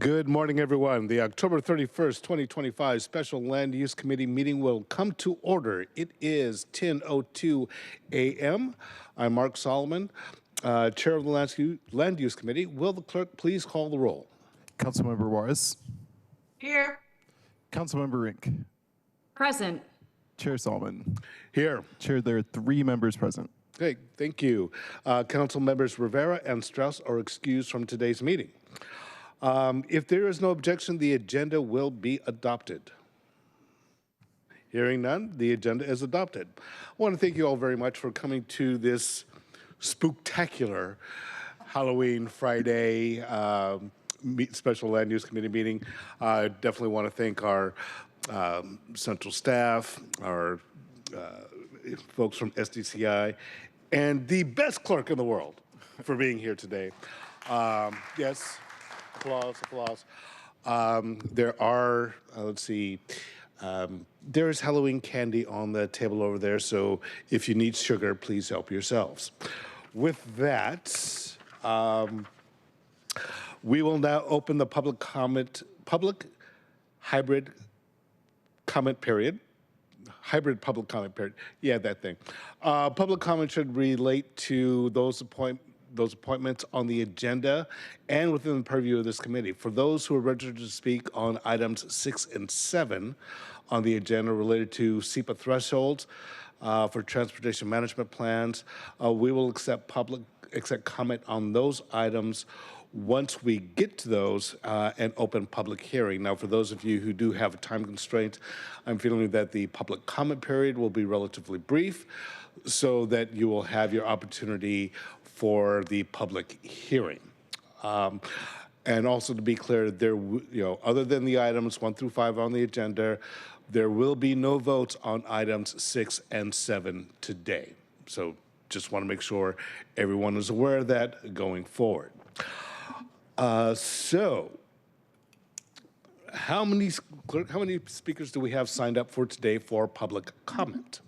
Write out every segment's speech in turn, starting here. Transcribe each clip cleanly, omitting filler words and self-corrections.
Good morning, everyone. The October 31st, 2025 Special Land Use Committee meeting will come to order. It is 10:02 a.m. I'm Mark Solomon, Chair of the Land Use Committee. Will the clerk please call the roll? Councilmember Juarez. Here. Councilmember Rink. Present. Chair Solomon. Here. Chair, there are 3 members present. Okay, thank you. Council members Rivera and Strauss are excused from today's meeting. If there is no objection, the agenda will be adopted. Hearing none, the agenda is adopted. I want to thank you all very much for coming to this spooktacular Halloween Friday Special Land Use Committee meeting. I definitely want to thank our central staff, our folks from SDCI, and the best clerk in the world for being here today. Yes. Applause. There are, let's see, there is Halloween candy on the table over there, so if you need sugar, please help yourselves. With that, we will now open the public hybrid comment period. Hybrid public comment period. Yeah, that thing. Public comment should relate to those appointments on the agenda and within the purview of this committee. For those who are registered to speak on items 6 and 7 on the agenda related to SEPA thresholds for transportation management plans, we will accept comment on those items once we get to those and open public hearing. Now, for those of you who do have a time constraint, I'm feeling that the public comment period will be relatively brief so that you will have your opportunity for the public hearing. And also to be clear, other than the items 1 through 5 on the agenda, there will be no votes on items 6 and 7 today. So just want to make sure everyone is aware of that going forward. So how many speakers do we have signed up for today for public comment?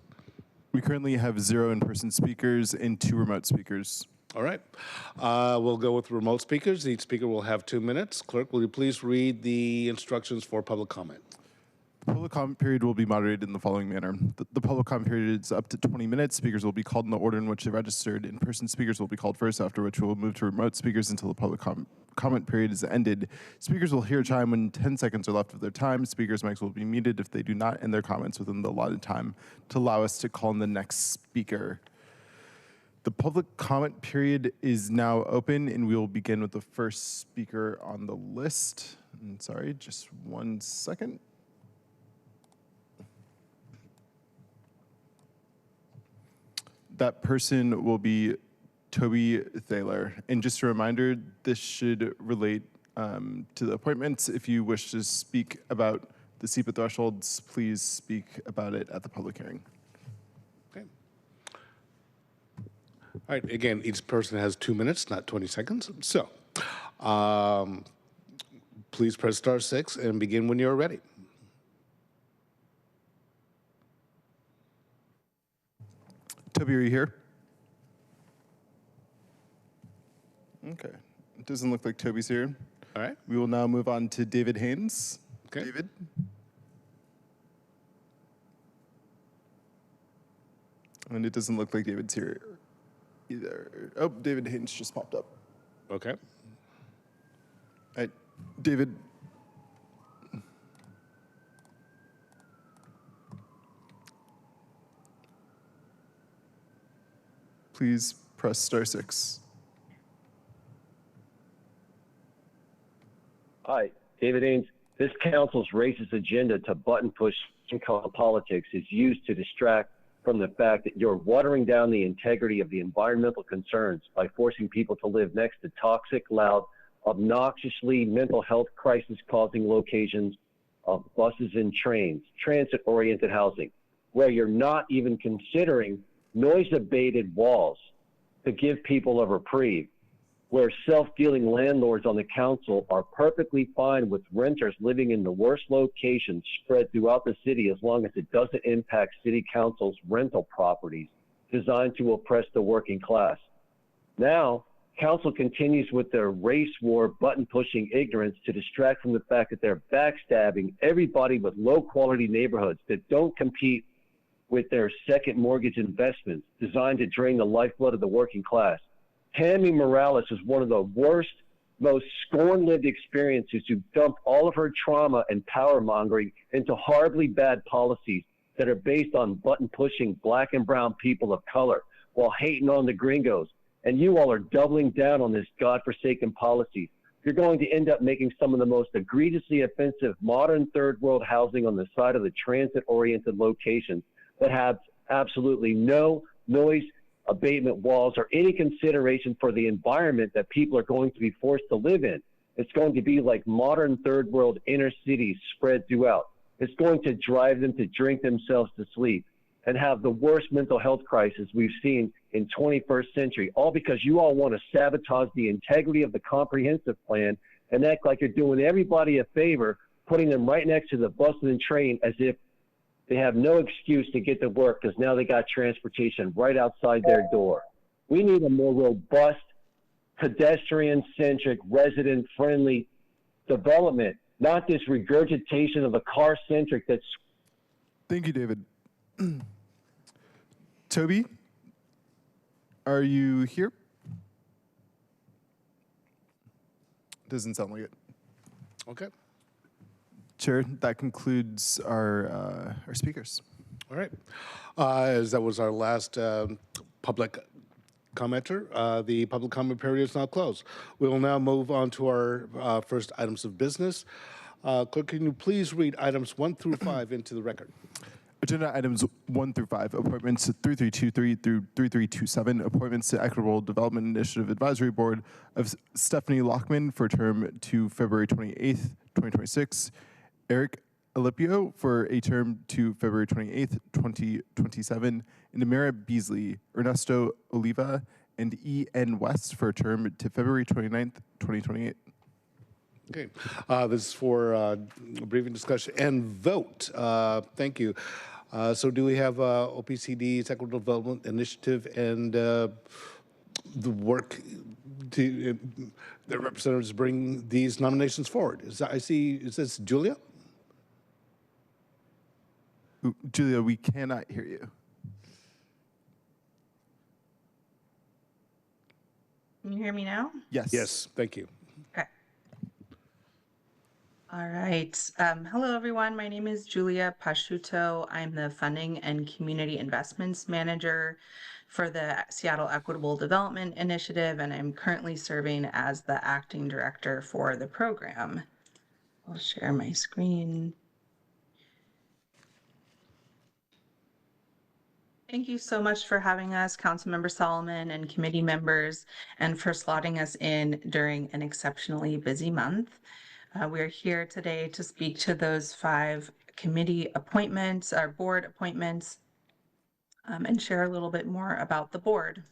We currently have 0 in-person speakers and 2 remote speakers. All right. We'll go with remote speakers. Each speaker will have 2 minutes. Clerk, will you please read the instructions for public comment? The public comment period will be moderated in the following manner. The public comment period is up to 20 minutes. Speakers will be called in the order in which they registered. In-person speakers will be called first, after which we will move to remote speakers until the public comment period is ended. Speakers will hear a chime when 10 seconds are left of their time. Speakers' mics will be muted if they do not end their comments within the allotted time to allow us to call in the next speaker. The public comment period is now open, and we will begin with the first speaker on the list. And sorry, just 1 second. That person will be Toby Thaler. And just a reminder, this should relate to the appointments. If you wish to speak about the SEPA thresholds, please speak about it at the public hearing. Okay. All right, again, each person has 2 minutes, not 20 seconds. So please press *6 and begin when you're ready. Toby, are you here? Okay. It doesn't look like Toby's here. All right. We will now move on to David Haynes. Okay. David? And it doesn't look like David's here either. Oh, David Haynes just popped up. Okay. All right, David. Please press *6. Hi, David Ains. This council's racist agenda to button push politics is used to distract from the fact that you're watering down the integrity of the environmental concerns by forcing people to live next to toxic, loud, obnoxiously mental health crisis-causing locations of buses and trains, transit-oriented housing, where you're not even considering noise-abated walls to give people a reprieve, where self-dealing landlords on the council are perfectly fine with renters living in the worst locations spread throughout the city as long as it doesn't impact city council's rental properties designed to oppress the working class. Now, Council continues with their race war, button-pushing ignorance to distract from the fact that they're backstabbing everybody with low-quality neighborhoods that don't compete with their second mortgage investments designed to drain the lifeblood of the working class. Tammy Morales is one of the worst, most scorn-lived experiences to dump all of her trauma and power-mongering into horribly bad policies that are based on button-pushing black and brown people of color while hating on the gringos. And you all are doubling down on this godforsaken policy. You're going to end up making some of the most egregiously offensive modern third world housing on the side of the transit-oriented locations that have absolutely no noise abatement walls or any consideration for the environment that people are going to be forced to live in. It's going to be like modern third world inner cities spread throughout. It's going to drive them to drink themselves to sleep and have the worst mental health crisis we've seen in 21st century, all because you all want to sabotage the integrity of the comprehensive plan and act like you're doing everybody a favor, putting them right next to the bus and train as if they have no excuse to get to work because now they got transportation right outside their door. We need a more robust, pedestrian-centric, resident-friendly development, not this regurgitation of a car-centric that's... Thank you, David. Toby, are you here? Doesn't sound like it. Okay. Chair, that concludes our speakers. All right. As that was our last public commenter, the public comment period is now closed. We will now move on to our first items of business. Clerk, can you please read items 1 through 5 into the record? Agenda items 1 through 5, appointments 3323 through 3327, appointments to Equitable Development Initiative Advisory Board of Stephanie Lockman for a term to February 28th, 2026, Eric Alipio for a term to February 28th, 2027, and Amira Beasley, Ernesto Oliva, and E.N. West for a term to February 29th, 2028. Okay. This is for a briefing discussion and vote. Thank you. So do we have OPCD's Equitable Development Initiative and the work to the representatives bring these nominations forward? Is this Julia? Ooh, Julia, we cannot hear you. Can you hear me now? Yes. Yes, thank you. Okay. All right. Hello, everyone. My name is Julia Pasciuto. I'm the Funding and Community Investments Manager for the Seattle Equitable Development Initiative, and I'm currently serving as the Acting Director for the program. I'll share my screen. Thank you so much for having us, Councilmember Solomon and committee members, and for slotting us in during an exceptionally busy month. We're here today to speak to those 5 committee appointments, our board appointments, and share a little bit more about the board.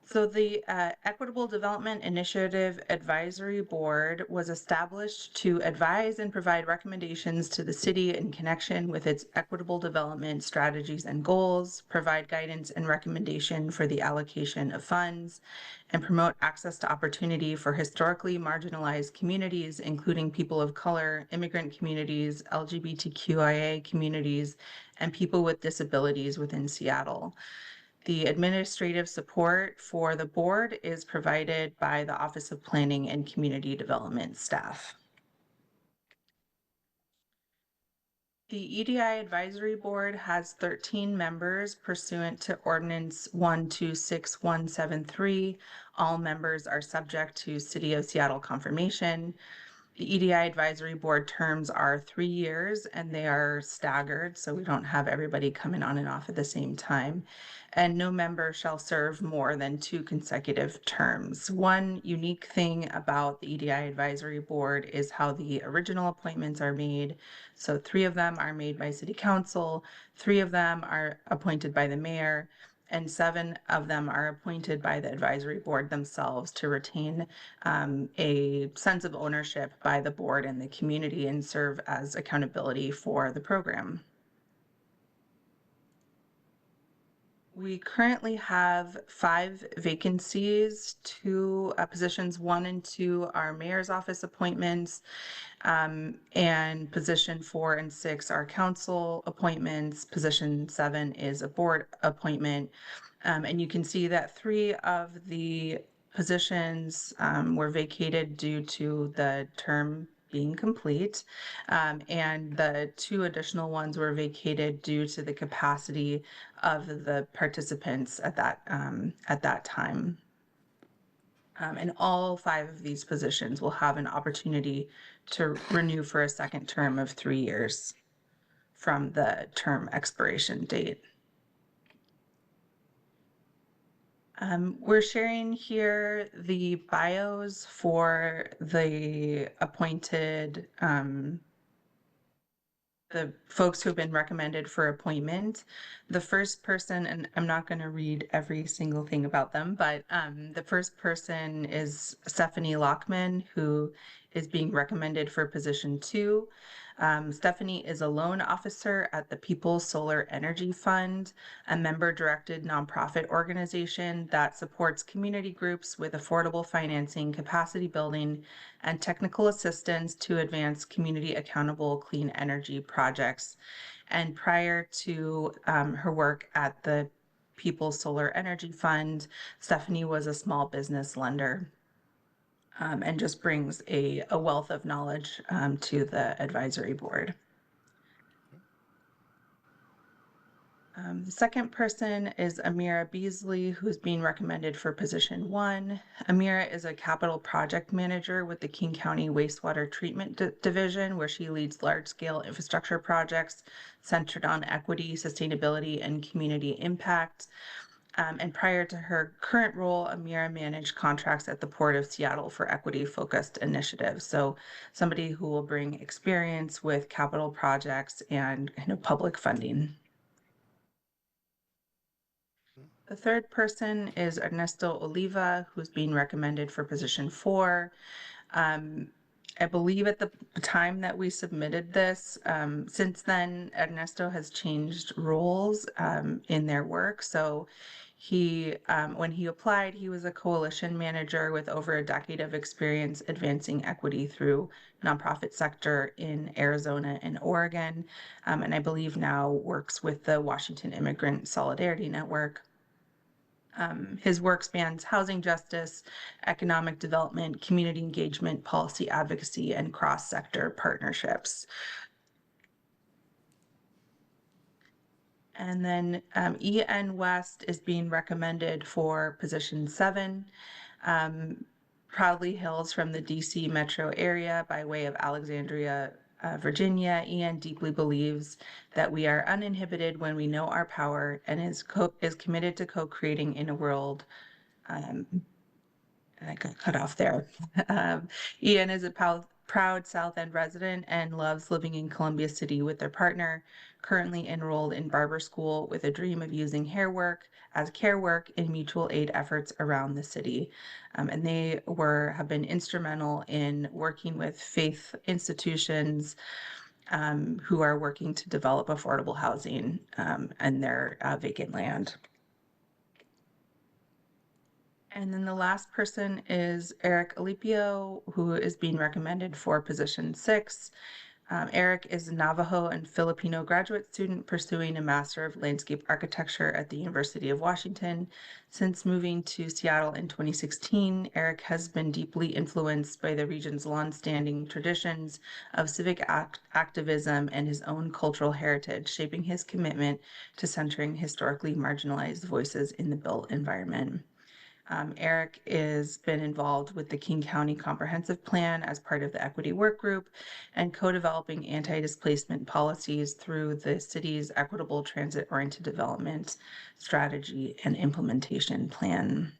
So the Equitable Development Initiative Advisory Board was established to advise and provide recommendations to the city in connection with its equitable development strategies and goals, provide guidance and recommendation for the allocation of funds, and promote access to opportunity for historically marginalized communities, including people of color, immigrant communities, LGBTQIA communities, and people with disabilities within Seattle. The administrative support for the board is provided by the Office of Planning and Community Development staff. The EDI Advisory Board has 13 members pursuant to Ordinance 126173. All members are subject to City of Seattle confirmation. The EDI Advisory Board terms are 3 years and they are staggered, so we don't have everybody coming on and off at the same time. And no member shall serve more than 2 consecutive terms. One unique thing about the EDI Advisory Board is how the original appointments are made. So 3 of them are made by City Council, 3 of them are appointed by the mayor, and 7 of them are appointed by the advisory board themselves to retain a sense of ownership by the board and the community and serve as accountability for the program. We currently have 5 vacancies. 2 positions 1 and 2 are mayor's office appointments, and position 4 and 6 are council appointments. Position 7 is a board appointment. And you can see that 3 of the positions were vacated due to the term being complete. And the 2 additional ones were vacated due to the capacity of the participants at that time. And all 5 of these positions will have an opportunity to renew for a second term of 3 years from the term expiration date. We're sharing here the bios for the appointed, the folks who have been recommended for appointment. The first person, and I'm not going to read every single thing about them, but the first person is Stephanie Lockman, who is being recommended for position 2. Stephanie is a loan officer at the People's Solar Energy Fund, a member-directed nonprofit organization that supports community groups with affordable financing, capacity building, and technical assistance to advance community accountable clean energy projects. And prior to her work at the People's Solar Energy Fund, Stephanie was a small business lender. And just brings a wealth of knowledge to the advisory board. The second person is Amira Beasley, who's being recommended for position 1. Amira is a capital project manager with the King County Wastewater Treatment Division, where she leads large-scale infrastructure projects centered on equity, sustainability, and community impact. And prior to her current role, Amira managed contracts at the Port of Seattle for equity-focused initiatives. So somebody who will bring experience with capital projects and public funding. The third person is Ernesto Oliva, who's being recommended for position 4. I believe at the time that we submitted this, since then, Ernesto has changed roles in their work. So he, when he applied, he was a coalition manager with over a decade of experience advancing equity through nonprofit sector in Arizona and Oregon, and I believe now works with the Washington Immigrant Solidarity Network. His work spans housing justice, economic development, community engagement, policy advocacy, and cross-sector partnerships. And then E.N. West is being recommended for position 7. Proudly hails from the DC metro area by way of Alexandria, Virginia. Ian deeply believes that we are uninhibited when we know our power and is committed to co-creating in a world. And I got cut off there. Ian is a proud South End resident and loves living in Columbia City with their partner, currently enrolled in barber school with a dream of using hair work as care work in mutual aid efforts around the city. And they have been instrumental in working with faith institutions who are working to develop affordable housing and their vacant land. And then the last person is Eric Alipio, who is being recommended for position 6. Eric is a Navajo and Filipino graduate student pursuing a Master of Landscape Architecture at the University of Washington. Since moving to Seattle in 2016, Eric has been deeply influenced by the region's longstanding traditions of civic activism and his own cultural heritage, shaping his commitment to centering historically marginalized voices in the built environment. Eric has been involved with the King County Comprehensive Plan as part of the Equity Work Group and co-developing anti-displacement policies through the city's Equitable Transit-Oriented Development Strategy and Implementation Plan.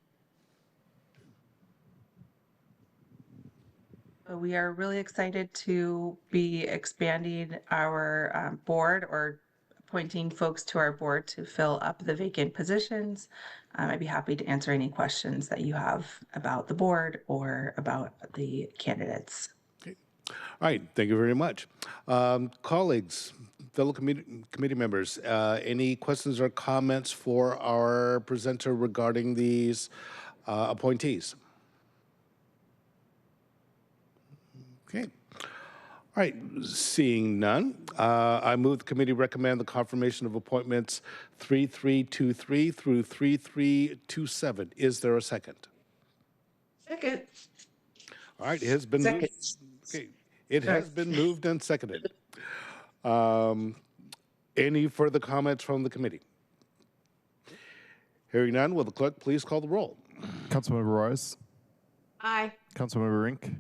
So we are really excited to be expanding our board, or appointing folks to our board to fill up the vacant positions. I'd be happy to answer any questions that you have about the board or about the candidates. Okay. All right, thank you very much. Colleagues, fellow committee members, any questions or comments for our presenter regarding these appointees? Okay. All right, seeing none, I move the committee recommend the confirmation of appointments 3323 through 3327. Is there a second? Second. All right, it has been moved. Okay, it has been moved and seconded. Any further comments from the committee? Hearing none, will the clerk please call the roll? Councilmember Juarez. Aye. Councilmember Rink.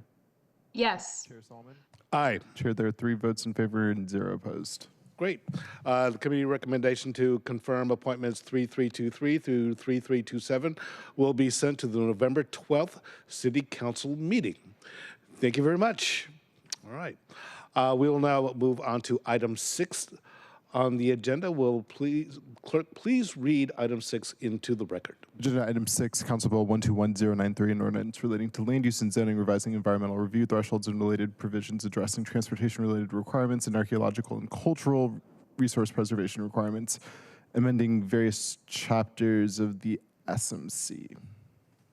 Yes. Chair Solomon. Aye. Chair, there are 3 votes in favor and 0 opposed. Great. The committee recommendation to confirm appointments 3323 through 3327 will be sent to the November 12th City Council meeting. Thank you very much. All right. We will now move on to item 6 on the agenda. Will clerk please read item 6 into the record? Agenda item 6, Council Bill 121093, an ordinance relating to land use and zoning, revising environmental review thresholds and related provisions, addressing transportation-related requirements and archaeological and cultural resource preservation requirements, amending various chapters of the SMC.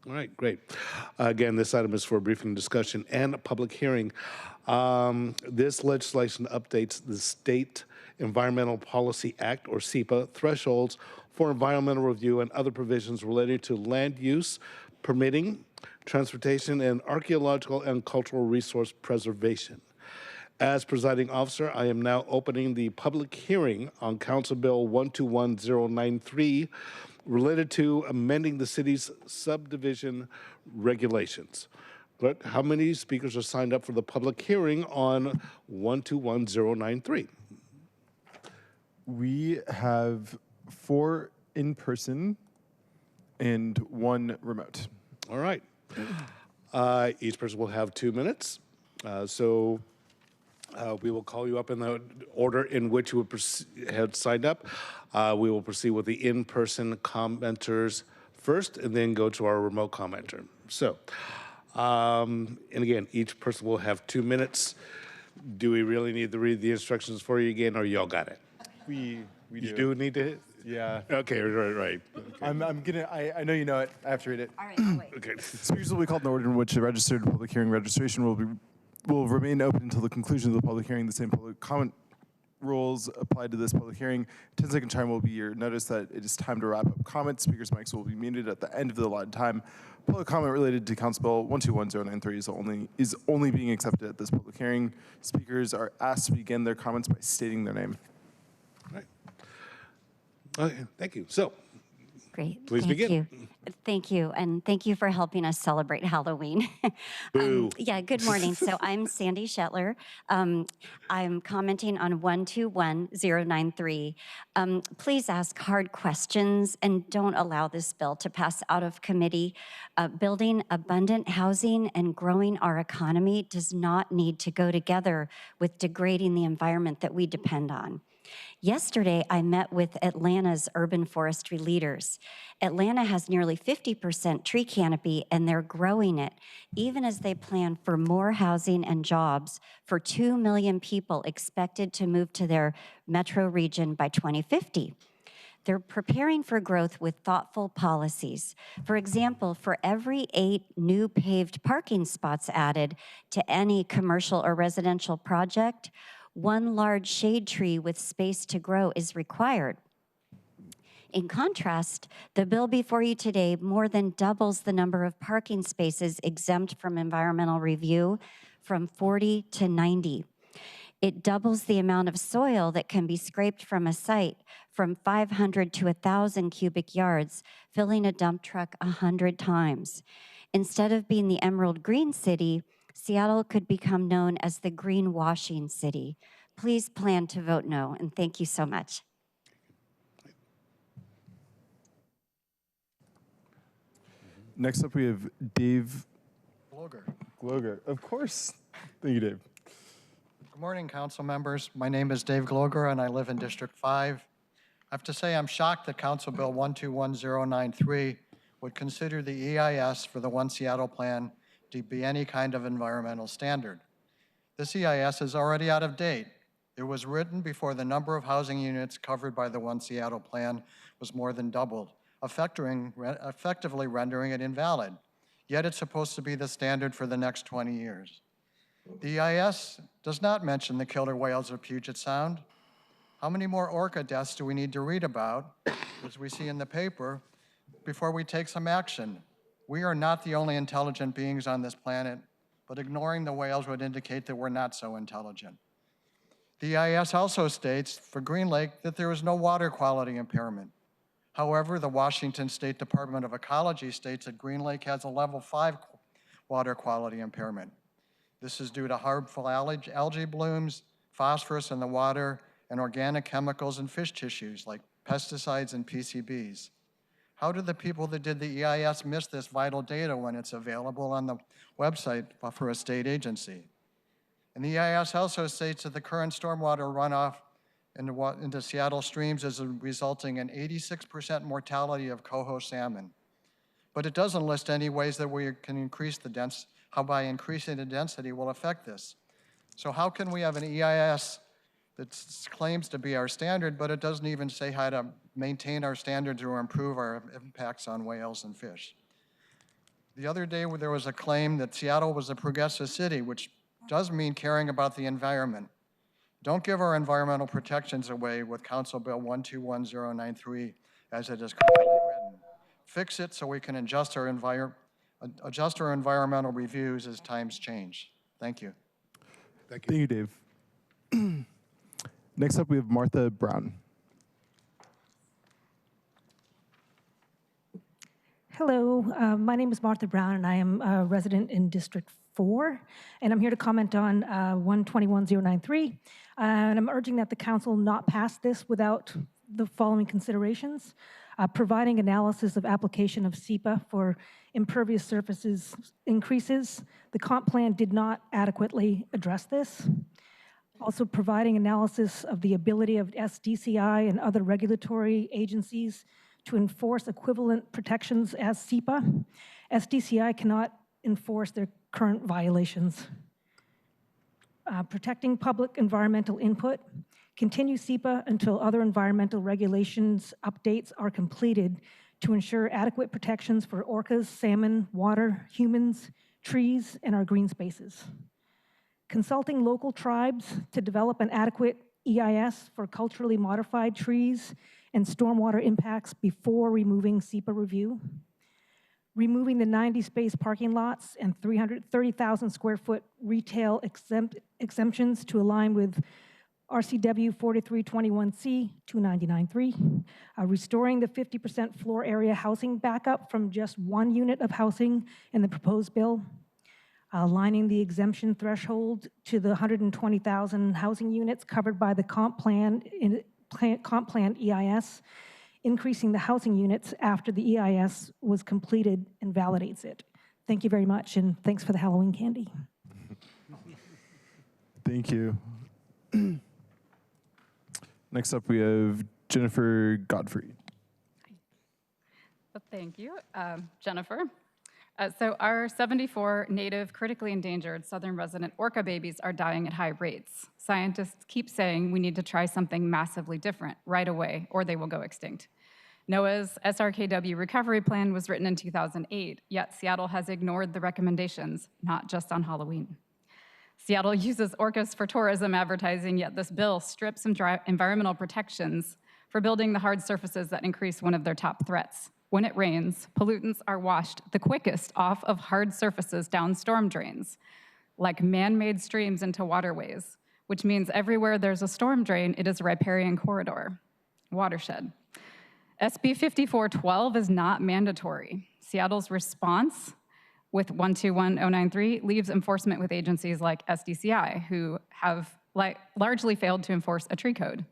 All right, great. Again, this item is for a briefing, discussion, and a public hearing. This legislation updates the State Environmental Policy Act, or SEPA, thresholds for environmental review and other provisions related to land use, permitting, transportation, and archaeological and cultural resource preservation. As presiding officer, I am now opening the public hearing on Council Bill 121093 related to amending the city's subdivision regulations. Clerk, how many speakers are signed up for the public hearing on 121093? We have 4 in person and 1 remote. All right. Each person will have 2 minutes. We will call you up in the order in which you had signed up. We will proceed with the in-person commenters first and then go to our remote commenter. So, and again, each person will have 2 minutes. Do we really need to read the instructions for you again, or y'all got it? We do. You do need to? Yeah. Okay, right. Okay. I know you know it. I have to read it. All right, I'll wait. Okay. Speakers will be called in order in which the registered public hearing registration will remain open until the conclusion of the public hearing. The same public comment rules apply to this public hearing. 10-second time will be your notice that it is time to wrap up comments. Speakers' mics will be muted at the end of the allotted time. Public comment related to Council Bill 121093 is only being accepted at this public hearing. Speakers are asked to begin their comments by stating their name. Right. Okay, thank you. So, Great. please begin. Thank you. And thank you for helping us celebrate Halloween. Boo. Good morning. So I'm Sandy Shetler. I'm commenting on 121093. Please ask hard questions and don't allow this bill to pass out of committee. Building abundant housing and growing our economy does not need to go together with degrading the environment that we depend on. Yesterday, I met with Atlanta's urban forestry leaders. Atlanta has nearly 50% tree canopy, and they're growing it, even as they plan for more housing and jobs for 2 million people expected to move to their metro region by 2050. They're preparing for growth with thoughtful policies. For example, for every 8 new paved parking spots added to any commercial or residential project, 1 large shade tree with space to grow is required. In contrast, the bill before you today more than doubles the number of parking spaces exempt from environmental review from 40 to 90. It doubles the amount of soil that can be scraped from a site from 500 to 1,000 cubic yards, filling a dump truck 100 times. Instead of being the Emerald Green City, Seattle could become known as the greenwashing city. Please plan to vote no, and thank you so much. Next up, we have Dave Gloger. Of course. Thank you, Dave. Good morning, council members. My name is Dave Gloger, and I live in District 5. I have to say I'm shocked that Council Bill 121093 would consider the EIS for the One Seattle plan to be any kind of environmental standard. This EIS is already out of date. It was written before the number of housing units covered by the One Seattle plan was more than doubled, effectively rendering it invalid. Yet it's supposed to be the standard for the next 20 years. The EIS does not mention the killer whales of Puget Sound. How many more orca deaths do we need to read about, as we see in the paper, before we take some action? We are not the only intelligent beings on this planet, but ignoring the whales would indicate that we're not so intelligent. The EIS also states for Green Lake that there is no water quality impairment. However, the Washington State Department of Ecology states that Green Lake has a level 5 water quality impairment. This is due to harmful algae blooms, phosphorus in the water, and organic chemicals in fish tissues like pesticides and PCBs. How did the people that did the EIS miss this vital data when it's available on the website for a state agency? And the EIS also states that the current stormwater runoff into Seattle streams is resulting in 86% mortality of coho salmon. But it doesn't list any ways that we can increase the density, how by increasing the density will affect this. So how can we have an EIS that claims to be our standard, but it doesn't even say how to maintain our standards or improve our impacts on whales and fish? The other day there was a claim that Seattle was a progressive city, which does mean caring about the environment. Don't give our environmental protections away with Council Bill 121093 as it is currently written. Fix it so we can adjust our environmental reviews as times change. Thank you. Thank you. Thank you, Dave. Next up, we have Martha Brown. Hello, my name is Martha Brown, and I am a resident in District 4, and I'm here to comment on 121093, and I'm urging that the council not pass this without the following considerations. Providing analysis of application of SEPA for impervious surfaces increases. The comp plan did not adequately address this. Also providing analysis of the ability of SDCI and other regulatory agencies to enforce equivalent protections as SEPA. SDCI cannot enforce their current violations. Protecting public environmental input. Continue SEPA until other environmental regulations updates are completed to ensure adequate protections for orcas, salmon, water, humans, trees, and our green spaces. Consulting local tribes to develop an adequate EIS for culturally modified trees and stormwater impacts before removing SEPA review. Removing the 90 space parking lots and 330,000 square foot retail exemptions to align with RCW 4321C 2993. Restoring the 50% floor area housing backup from just one unit of housing in the proposed bill. Aligning the exemption threshold to the 120,000 housing units covered by the comp plan EIS, increasing the housing units after the EIS was completed and validates it. Thank you very much, and thanks for the Halloween candy. Thank you. Next up, we have Jennifer Godfrey. Well, thank you, Jennifer. So our 74 native critically endangered southern resident orca babies are dying at high rates. Scientists keep saying we need to try something massively different right away or they will go extinct. NOAA's SRKW recovery plan was written in 2008, yet Seattle has ignored the recommendations, not just on Halloween. Seattle uses orcas for tourism advertising, yet this bill strips environmental protections for building the hard surfaces that increase one of their top threats. When it rains, pollutants are washed the quickest off of hard surfaces down storm drains, like man-made streams into waterways, which means everywhere there's a storm drain, it is a riparian corridor, watershed. SB 5412 is not mandatory. Seattle's response with 121093 leaves enforcement with agencies like SDCI, who have largely failed to enforce a tree code.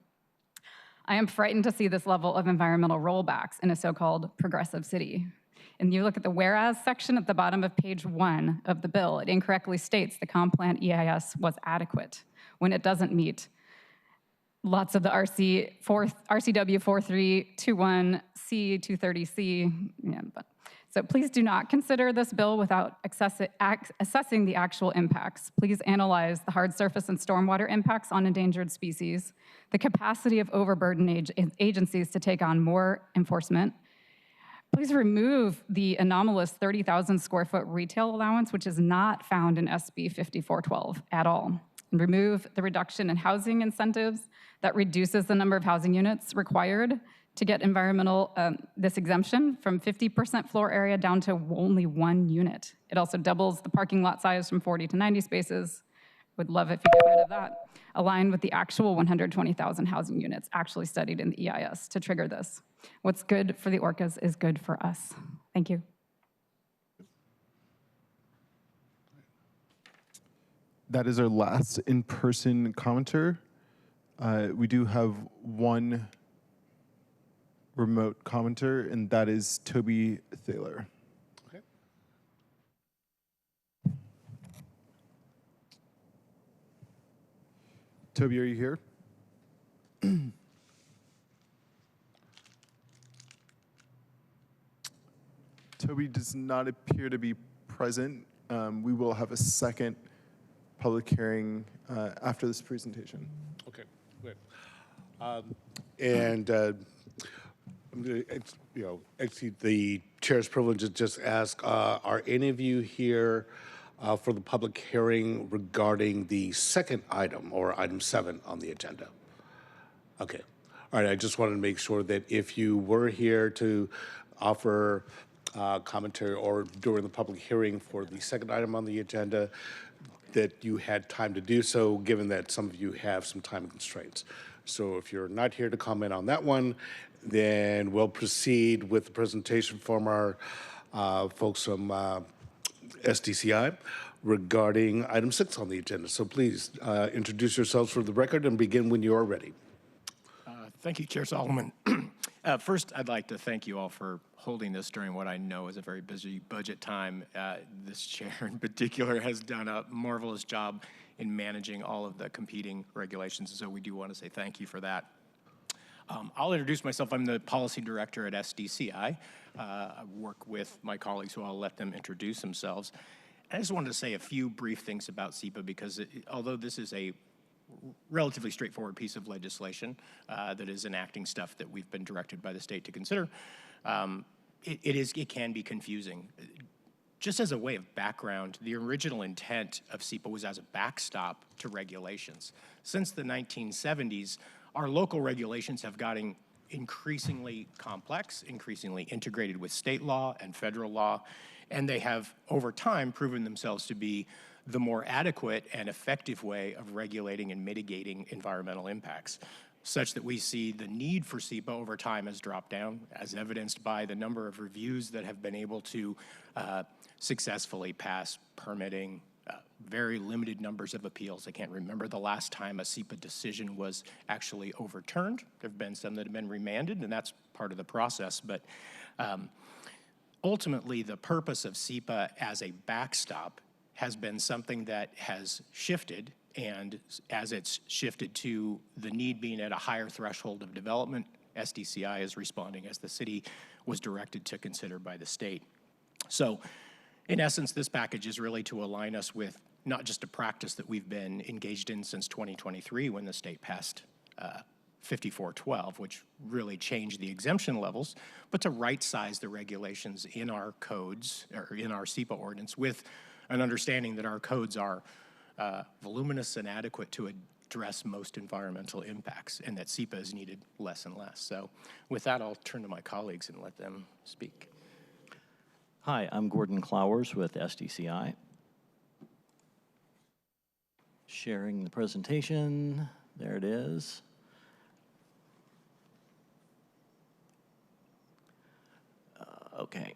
I am frightened to see this level of environmental rollbacks in a so-called progressive city. And you look at the whereas section at the bottom of page 1 of the bill, it incorrectly states the comp plan EIS was adequate when it doesn't meet lots of the RCW 4321C, 230C. Yeah, but So please do not consider this bill without assessing the actual impacts. Please analyze the hard surface and stormwater impacts on endangered species, the capacity of overburdened agencies to take on more enforcement. Please remove the anomalous 30,000 square foot retail allowance, which is not found in SB 5412 at all. And remove the reduction in housing incentives that reduces the number of housing units required to get this exemption from 50% floor area down to only 1 unit. It also doubles the parking lot size from 40 to 90 spaces. Would love if you get rid of that. Aligned with the actual 120,000 housing units actually studied in the EIS to trigger this. What's good for the orcas is good for us. Thank you. That is our last in-person commenter. We do have one remote commenter, and that is Toby Thaler. Okay. Toby, are you here? Toby does not appear to be present. We will have a second public hearing after this presentation. Okay, good. And I'm going to exceed the chair's privilege to just ask, are any of you here for the public hearing regarding the second item, or item 7 on the agenda? Okay. All right, I just wanted to make sure that if you were here to offer commentary or during the public hearing for the second item on the agenda, that you had time to do so, given that some of you have some time constraints. So if you're not here to comment on that one, then we'll proceed with the presentation from our folks from SDCI regarding item 6 on the agenda. So please introduce yourselves for the record and begin when you are ready. Thank you, Chair Solomon. First, I'd like to thank you all for holding this during what I know is a very busy budget time. This chair in particular has done a marvelous job in managing all of the competing regulations, so we do want to say thank you for that. I'll introduce myself. I'm the policy director at SDCI. I work with my colleagues, who I'll let them introduce themselves. I just wanted to say a few brief things about SEPA, because although this is a relatively straightforward piece of legislation that is enacting stuff that we've been directed by the state to consider, it can be confusing. Just as a way of background, the original intent of SEPA was as a backstop to regulations. Since the 1970s, our local regulations have gotten increasingly complex, increasingly integrated with state law and federal law, and they have, over time, proven themselves to be the more adequate and effective way of regulating and mitigating environmental impacts, such that we see the need for SEPA over time has dropped down, as evidenced by the number of reviews that have been able to successfully pass permitting, very limited numbers of appeals. I can't remember the last time a SEPA decision was actually overturned. There have been some that have been remanded, and that's part of the process. But ultimately, the purpose of SEPA as a backstop has been something that has shifted, and as it's shifted to the need being at a higher threshold of development, SDCI is responding as the city was directed to consider by the state. So, in essence, this package is really to align us with not just a practice that we've been engaged in since 2023, when the state passed 5412, which really changed the exemption levels, but to right-size the regulations in our codes, or in our SEPA ordinance, with an understanding that our codes are voluminous and adequate to address most environmental impacts, and that SEPA is needed less and less. So with that, I'll turn to my colleagues and let them speak. Hi, I'm Gordon Clowers with SDCI. Sharing the presentation. There it is. Okay.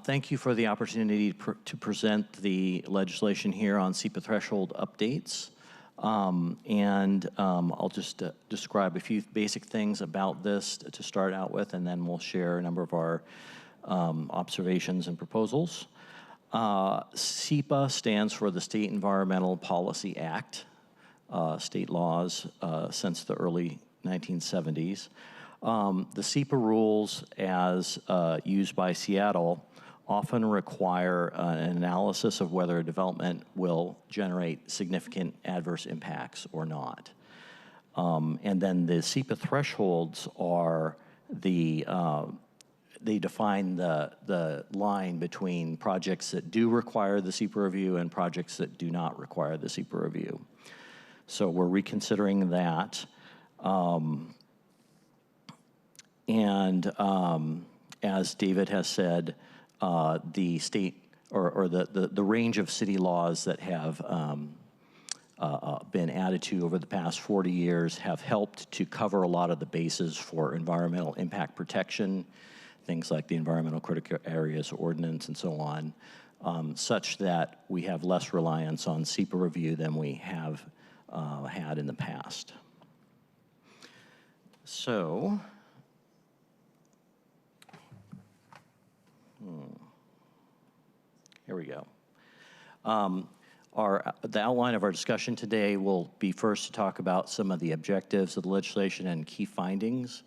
Thank you for the opportunity to present the legislation here on SEPA threshold updates. I'll just describe a few basic things about this to start out with, and then we'll share a number of our observations and proposals. SEPA stands for the State Environmental Policy Act, state laws since the early 1970s. The SEPA rules, as used by Seattle, often require an analysis of whether a development will generate significant adverse impacts or not. And then the SEPA thresholds are they define the line between projects that do require the SEPA review and projects that do not require the SEPA review. So we're reconsidering that. As David has said, the state or the range of city laws that have been added to over the past 40 years have helped to cover a lot of the bases for environmental impact protection, things like the Environmental Critical Areas Ordinance and so on, such that we have less reliance on SEPA review than we have had in the past. So, here we go. The outline of our discussion today will be first to talk about some of the objectives of the legislation and key findings,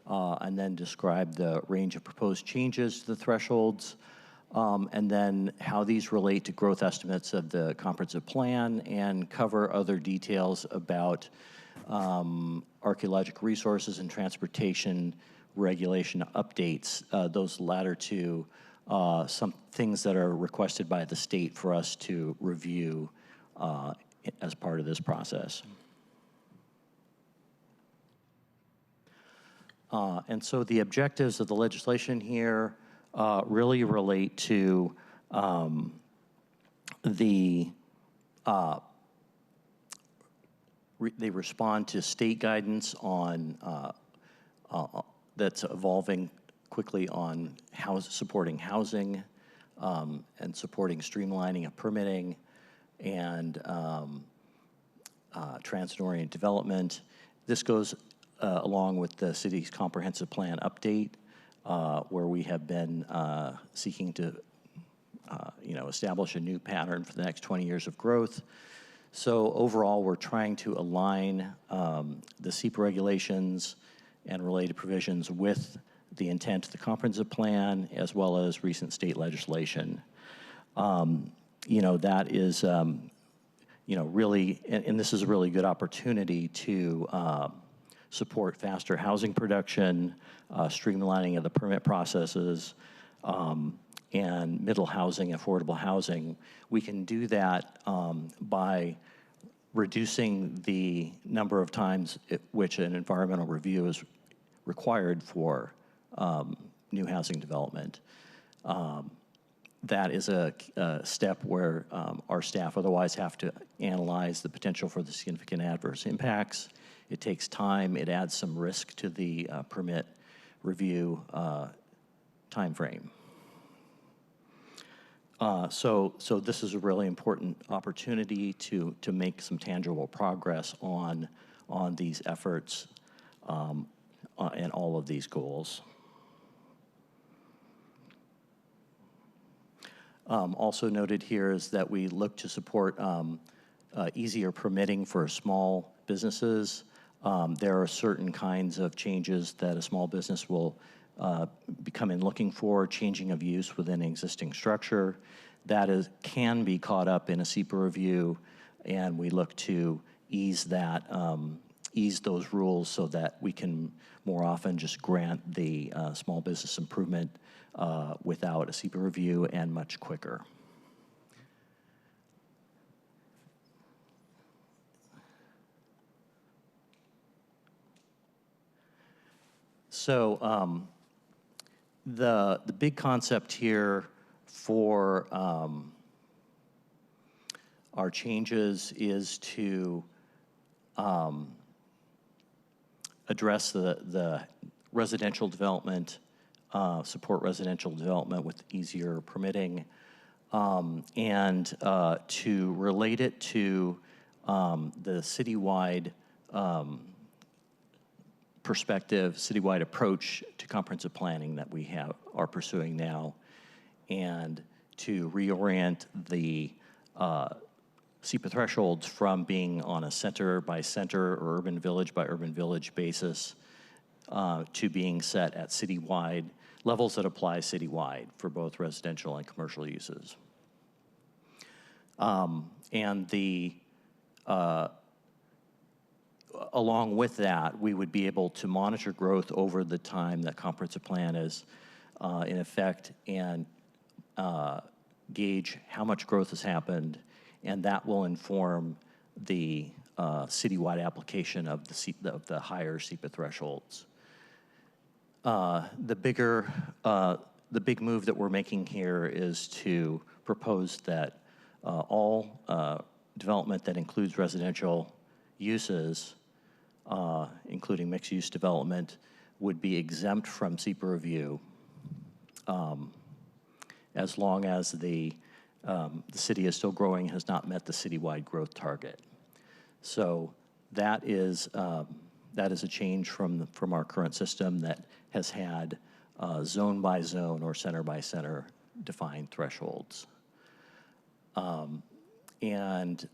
and then describe the range of proposed changes to the thresholds, and then how these relate to growth estimates of the comprehensive plan, and cover other details about archaeological resources and transportation regulation updates, those latter two, some things that are requested by the state for us to review as part of this process. And so the objectives of the legislation here really relate to they respond to state guidance on that's evolving quickly on supporting housing and supporting streamlining of permitting and transit-oriented development. This goes along with the city's comprehensive plan update, where we have been seeking to establish a new pattern for the next 20 years of growth. So overall, we're trying to align the SEPA regulations and related provisions with the intent of the comprehensive plan, as well as recent state legislation. That is, really, and this is a really good opportunity to support faster housing production, streamlining of the permit processes, and middle housing, affordable housing. We can do that by reducing the number of times at which an environmental review is required for new housing development. That is a step where our staff otherwise have to analyze the potential for the significant adverse impacts. It takes time. It adds some risk to the permit review timeframe. So this is a really important opportunity to make some tangible progress on these efforts and all of these goals. Also noted here is that we look to support easier permitting for small businesses. There are certain kinds of changes that a small business will come in looking for, changing of use within an existing structure. That can be caught up in a SEPA review, and we look to ease those rules so that we can more often just grant the small business improvement without a SEPA review and much quicker. So the big concept here for our changes is to address the residential development, support residential development with easier permitting, and to relate it to the citywide perspective, citywide approach to comprehensive planning that we are pursuing now, and to reorient the SEPA thresholds from being on a center by center or urban village by urban village basis to being set at citywide levels that apply citywide for both residential and commercial uses. And along with that, we would be able to monitor growth over the time that comprehensive plan is in effect and gauge how much growth has happened, and that will inform the citywide application of the higher SEPA thresholds. The big move that we're making here is to propose that all development that includes residential uses, including mixed-use development, would be exempt from SEPA review as long as the city is still growing, has not met the citywide growth target. So that is a change from our current system that has had zone by zone or center by center defined thresholds. And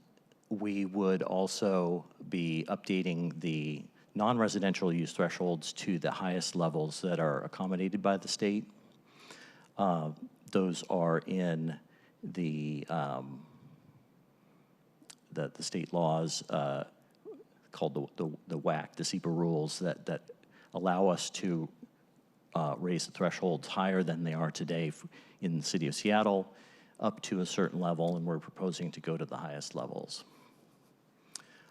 we would also be updating the non-residential use thresholds to the highest levels that are accommodated by the state. Those are in the state laws called the WAC, the SEPA rules that allow us to raise the thresholds higher than they are today in the city of Seattle up to a certain level, and we're proposing to go to the highest levels.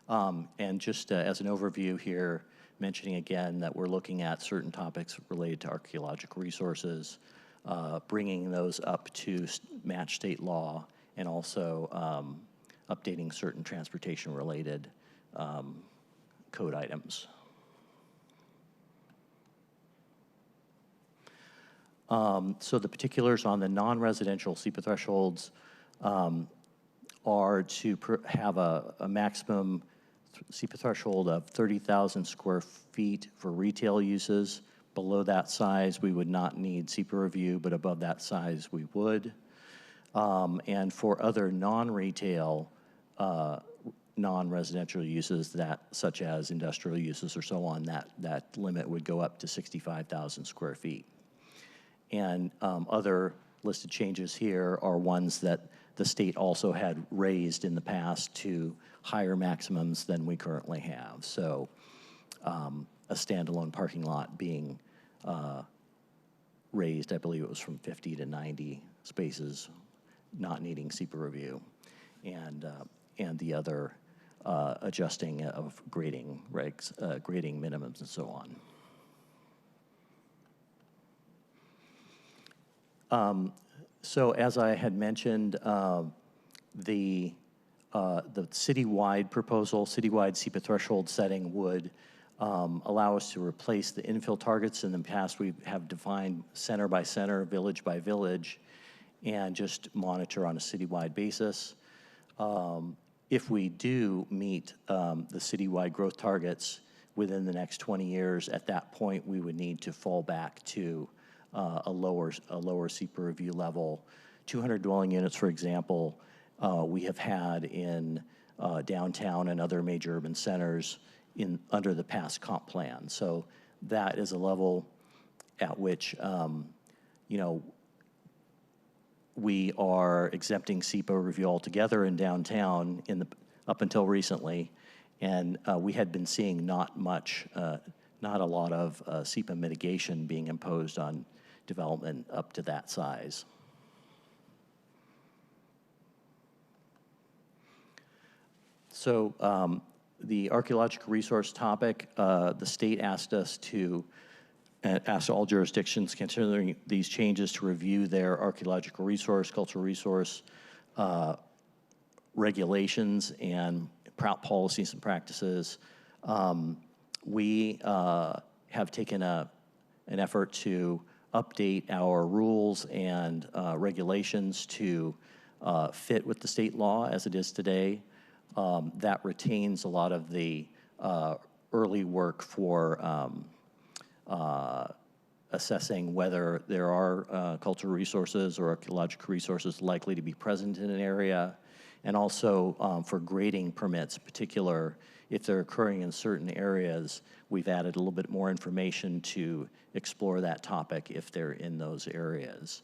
And just as an overview here, mentioning again that we're looking at certain topics related to archaeological resources, bringing those up to match state law, and also updating certain transportation-related code items. So the particulars on the non-residential SEPA thresholds are to have a maximum SEPA threshold of 30,000 square feet for retail uses. Below that size, we would not need SEPA review, but above that size, we would. And for other non-retail, non-residential uses, such as industrial uses or so on, that limit would go up to 65,000 square feet. And other listed changes here are ones that the state also had raised in the past to higher maximums than we currently have. So a standalone parking lot being raised, I believe it was from 50 to 90 spaces, not needing SEPA review, and the other adjusting of grading regs, grading minimums and so on. So as I had mentioned, the citywide proposal, citywide SEPA threshold setting would allow us to replace the infill targets. In the past, we have defined center by center, village by village, and just monitor on a citywide basis. If we do meet the citywide growth targets within the next 20 years, at that point, we would need to fall back to a lower SEPA review level. 200 dwelling units, for example, we have had in downtown and other major urban centers under the past comp plan. So that is a level at which we are exempting SEPA review altogether in downtown up until recently, and we had been seeing not a lot of SEPA mitigation being imposed on development up to that size. So the archaeological resource topic, the state asked us to ask all jurisdictions considering these changes to review their archaeological resource, cultural resource regulations and policies and practices. We have taken an effort to update our rules and regulations to fit with the state law as it is today. That retains a lot of the early work for assessing whether there are cultural resources or archaeological resources likely to be present in an area, And also for grading permits, in particular, if they're occurring in certain areas, we've added a little bit more information to explore that topic if they're in those areas.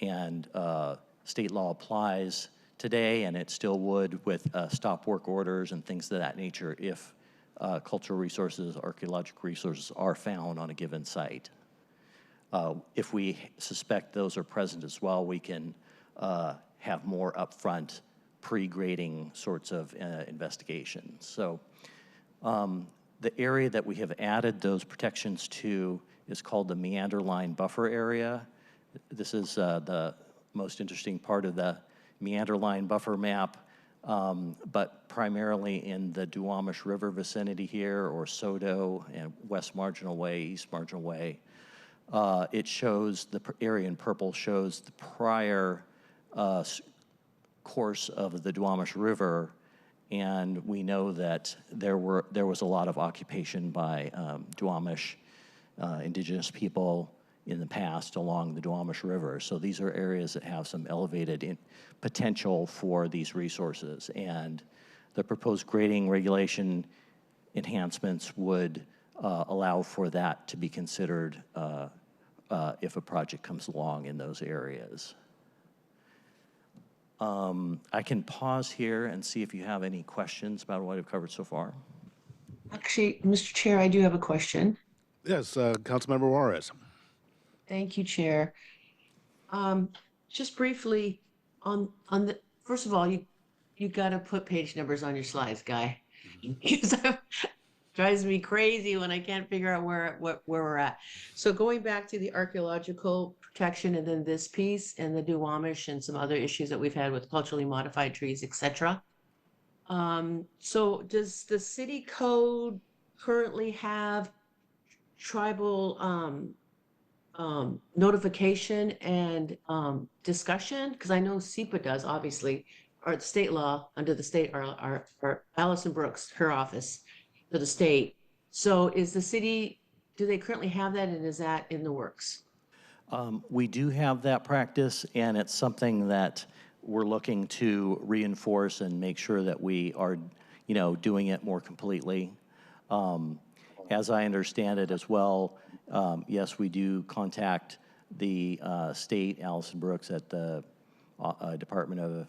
And state law applies today, and it still would with stop work orders and things of that nature if cultural resources, archaeological resources are found on a given site. If we suspect those are present as well, we can have more upfront pre-grading sorts of investigations. So the area that we have added those protections to is called the meander line buffer area. This is the most interesting part of the meander line buffer map, but primarily in the Duwamish River vicinity here, or Sodo and West Marginal Way, East Marginal Way. It shows, the area in purple shows the prior course of the Duwamish River, and we know that there was a lot of occupation by Duwamish indigenous people in the past along the Duwamish River. So these are areas that have some elevated potential for these resources, and the proposed grading regulation enhancements would allow for that to be considered if a project comes along in those areas. I can pause here and see if you have any questions about what I've covered so far. Actually, Mr. Chair, I do have a question. Yes, Councilmember Juarez. Thank you, Chair. Just briefly on the, first of all, you got to put page numbers on your slides, Guy. Because drives me crazy when I can't figure out where we're at. So going back to the archaeological protection and then this piece and the Duwamish and some other issues that we've had with culturally modified trees, etc. So does the city code currently have tribal notification and discussion? Because I know SEPA does, obviously, or the state law under the state, or Allison Brooks, her office for the state. So is the city, do they currently have that, and is that in the works? We do have that practice, and it's something that we're looking to reinforce and make sure that we are, doing it more completely. As I understand it as well, yes, we do contact the state, Allison Brooks, at the Department of,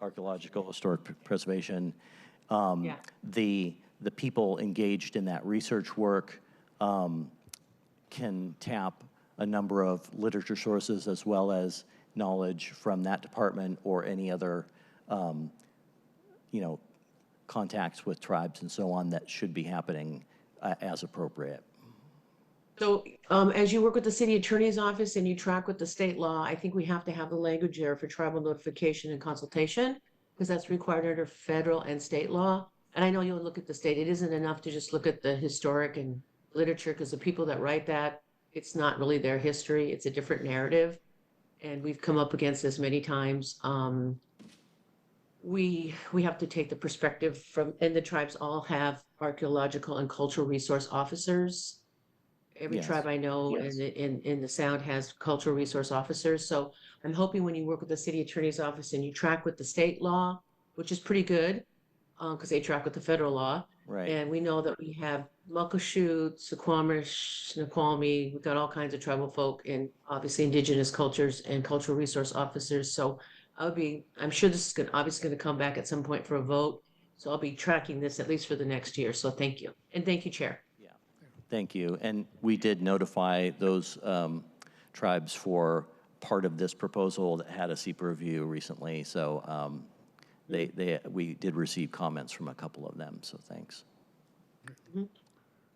Archaeological Historic Preservation. Yeah. The people engaged in that research work can tap a number of literature sources as well as knowledge from that department or any other, contacts with tribes and so on that should be happening as appropriate. So as you work with the city attorney's office and you track with the state law, I think we have to have the language there for tribal notification and consultation, because that's required under federal and state law. And I know you'll look at the state. It isn't enough to just look at the historic and literature, because the people that write that, it's not really their history. It's a different narrative. And we've come up against this many times. We have to take the perspective from, and the tribes all have archaeological and cultural resource officers. Every Yes. tribe I know in the Sound has cultural resource officers. So I'm hoping when you work with the city attorney's office and you track with the state law, which is pretty good, because they track with the federal law. Right. And we know that we have Muckleshoot, Suquamish, Snoqualmie, we've got all kinds of tribal folk and obviously indigenous cultures and cultural resource officers. So I'm sure this is obviously going to come back at some point for a vote. So I'll be tracking this at least for the next year. So thank you. And thank you, Chair. Yeah, thank you. And we did notify those tribes for part of this proposal that had a SEPA review recently. So we did receive comments from a couple of them. So thanks. All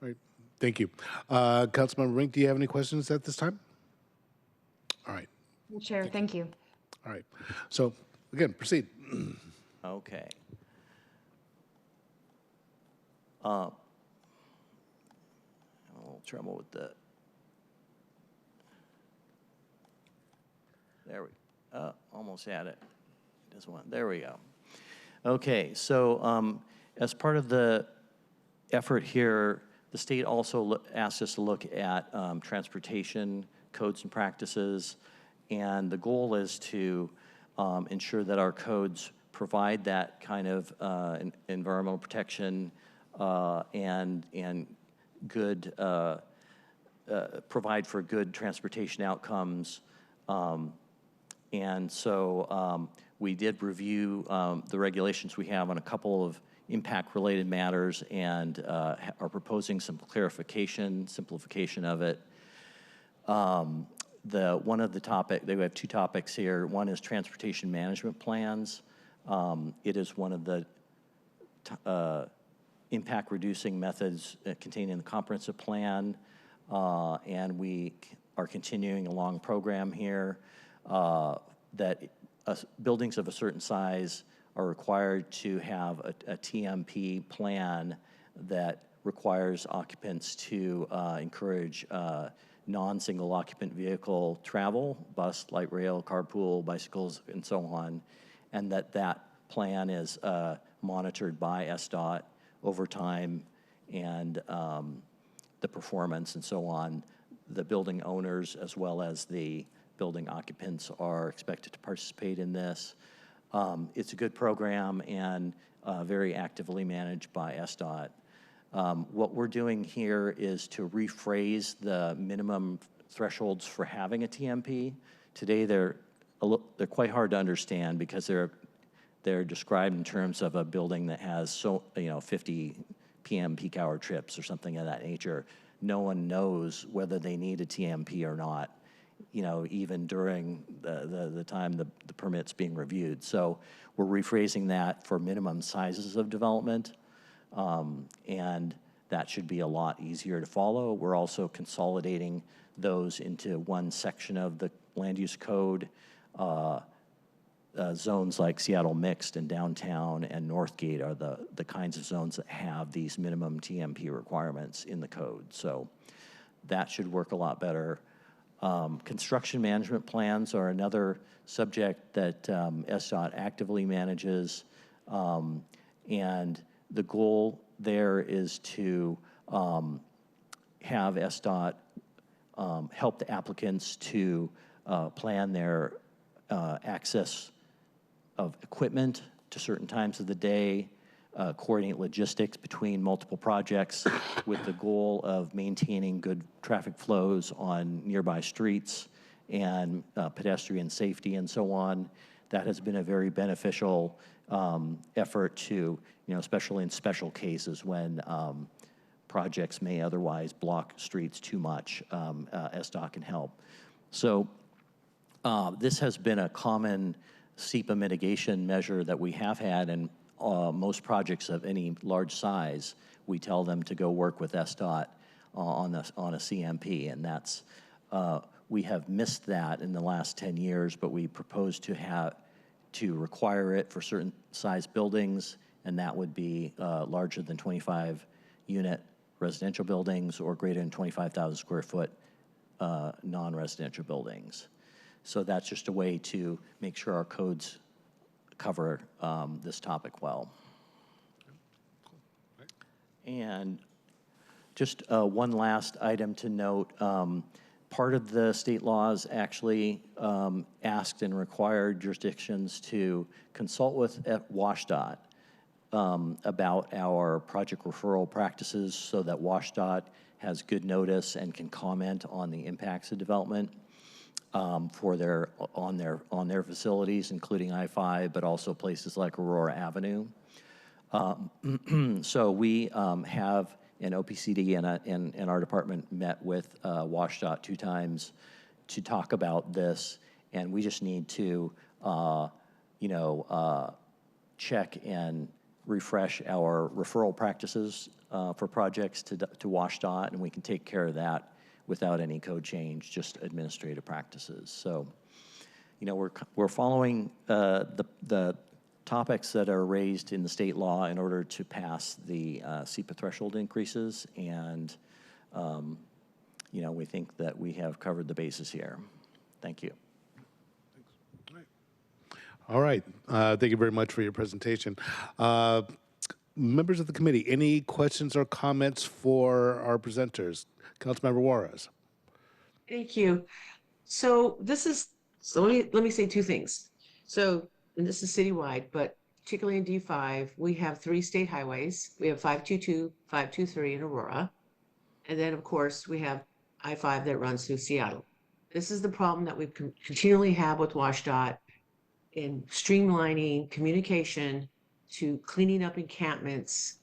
right, thank you. Councilmember Rink, do you have any questions at this time? All right. Chair, thank you. All right. So again, proceed. Okay. A little trouble with the. There we. Almost had it. Doesn't want. There we go. Okay. So as part of the effort here, the state also asked us to look at transportation codes and practices, and the goal is to ensure that our codes provide that kind of environmental protection and good provide for good transportation outcomes. And so we did review the regulations we have on a couple of impact-related matters and are proposing some simplification of it. One of the they have two topics here. One is transportation management plans. It is one of the impact-reducing methods contained in the comprehensive plan, and we are continuing a long program here that buildings of a certain size are required to have a TMP plan that requires occupants to encourage non-single occupant vehicle travel, bus, light rail, carpool, bicycles, and so on, and that plan is monitored by SDOT over time and the performance and so on. The building owners as well as the building occupants are expected to participate in this. It's a good program and very actively managed by SDOT. What we're doing here is to rephrase the minimum thresholds for having a TMP. Today, they're quite hard to understand because they're described in terms of a building that has 50 PM peak hour trips or something of that nature. No one knows whether they need a TMP or not, even during the time the permit's being reviewed. So we're rephrasing that for minimum sizes of development, and that should be a lot easier to follow. We're also consolidating those into one section of the land use code. Zones like Seattle Mixed and Downtown and Northgate are the kinds of zones that have these minimum TMP requirements in the code. So that should work a lot better. Construction management plans are another subject that SDOT actively manages, and the goal there is to have SDOT help the applicants to plan their access of equipment to certain times of the day, coordinate logistics between multiple projects with the goal of maintaining good traffic flows on nearby streets and pedestrian safety and so on. That has been a very beneficial effort to, especially in special cases when projects may otherwise block streets too much, SDOT can help. So this has been a common SEPA mitigation measure that we have had, and most projects of any large size, we tell them to go work with SDOT on a CMP, and that's we have missed that in the last 10 years, but we propose to require it for certain size buildings, and that would be larger than 25 unit residential buildings or greater than 25,000 square foot non-residential buildings. So that's just a way to make sure our codes cover this topic well. And just one last item to note, part of the state laws actually asked and required jurisdictions to consult with WashDOT about our project referral practices so that WashDOT has good notice and can comment on the impacts of development on their facilities, including I-5, but also places like Aurora Avenue. So we have an OPCD and our department met with WashDOT 2 times to talk about this, and we just need to, check and refresh our referral practices for projects to WashDOT, and we can take care of that without any code change, just administrative practices. So, we're following the topics that are raised in the state law in order to pass the SEPA threshold increases, and we think that we have covered the bases here. Thank you. All right. Thank you very much for your presentation. Members of the committee, any questions or comments for our presenters? Councilmember Juarez. Thank you. So let me say 2 things. So, and this is citywide, but particularly in D5, we have 3 state highways. We have 522, 523 in Aurora. And then, of course, we have I-5 that runs through Seattle. This is the problem that we continually have with WashDOT in streamlining communication to cleaning up encampments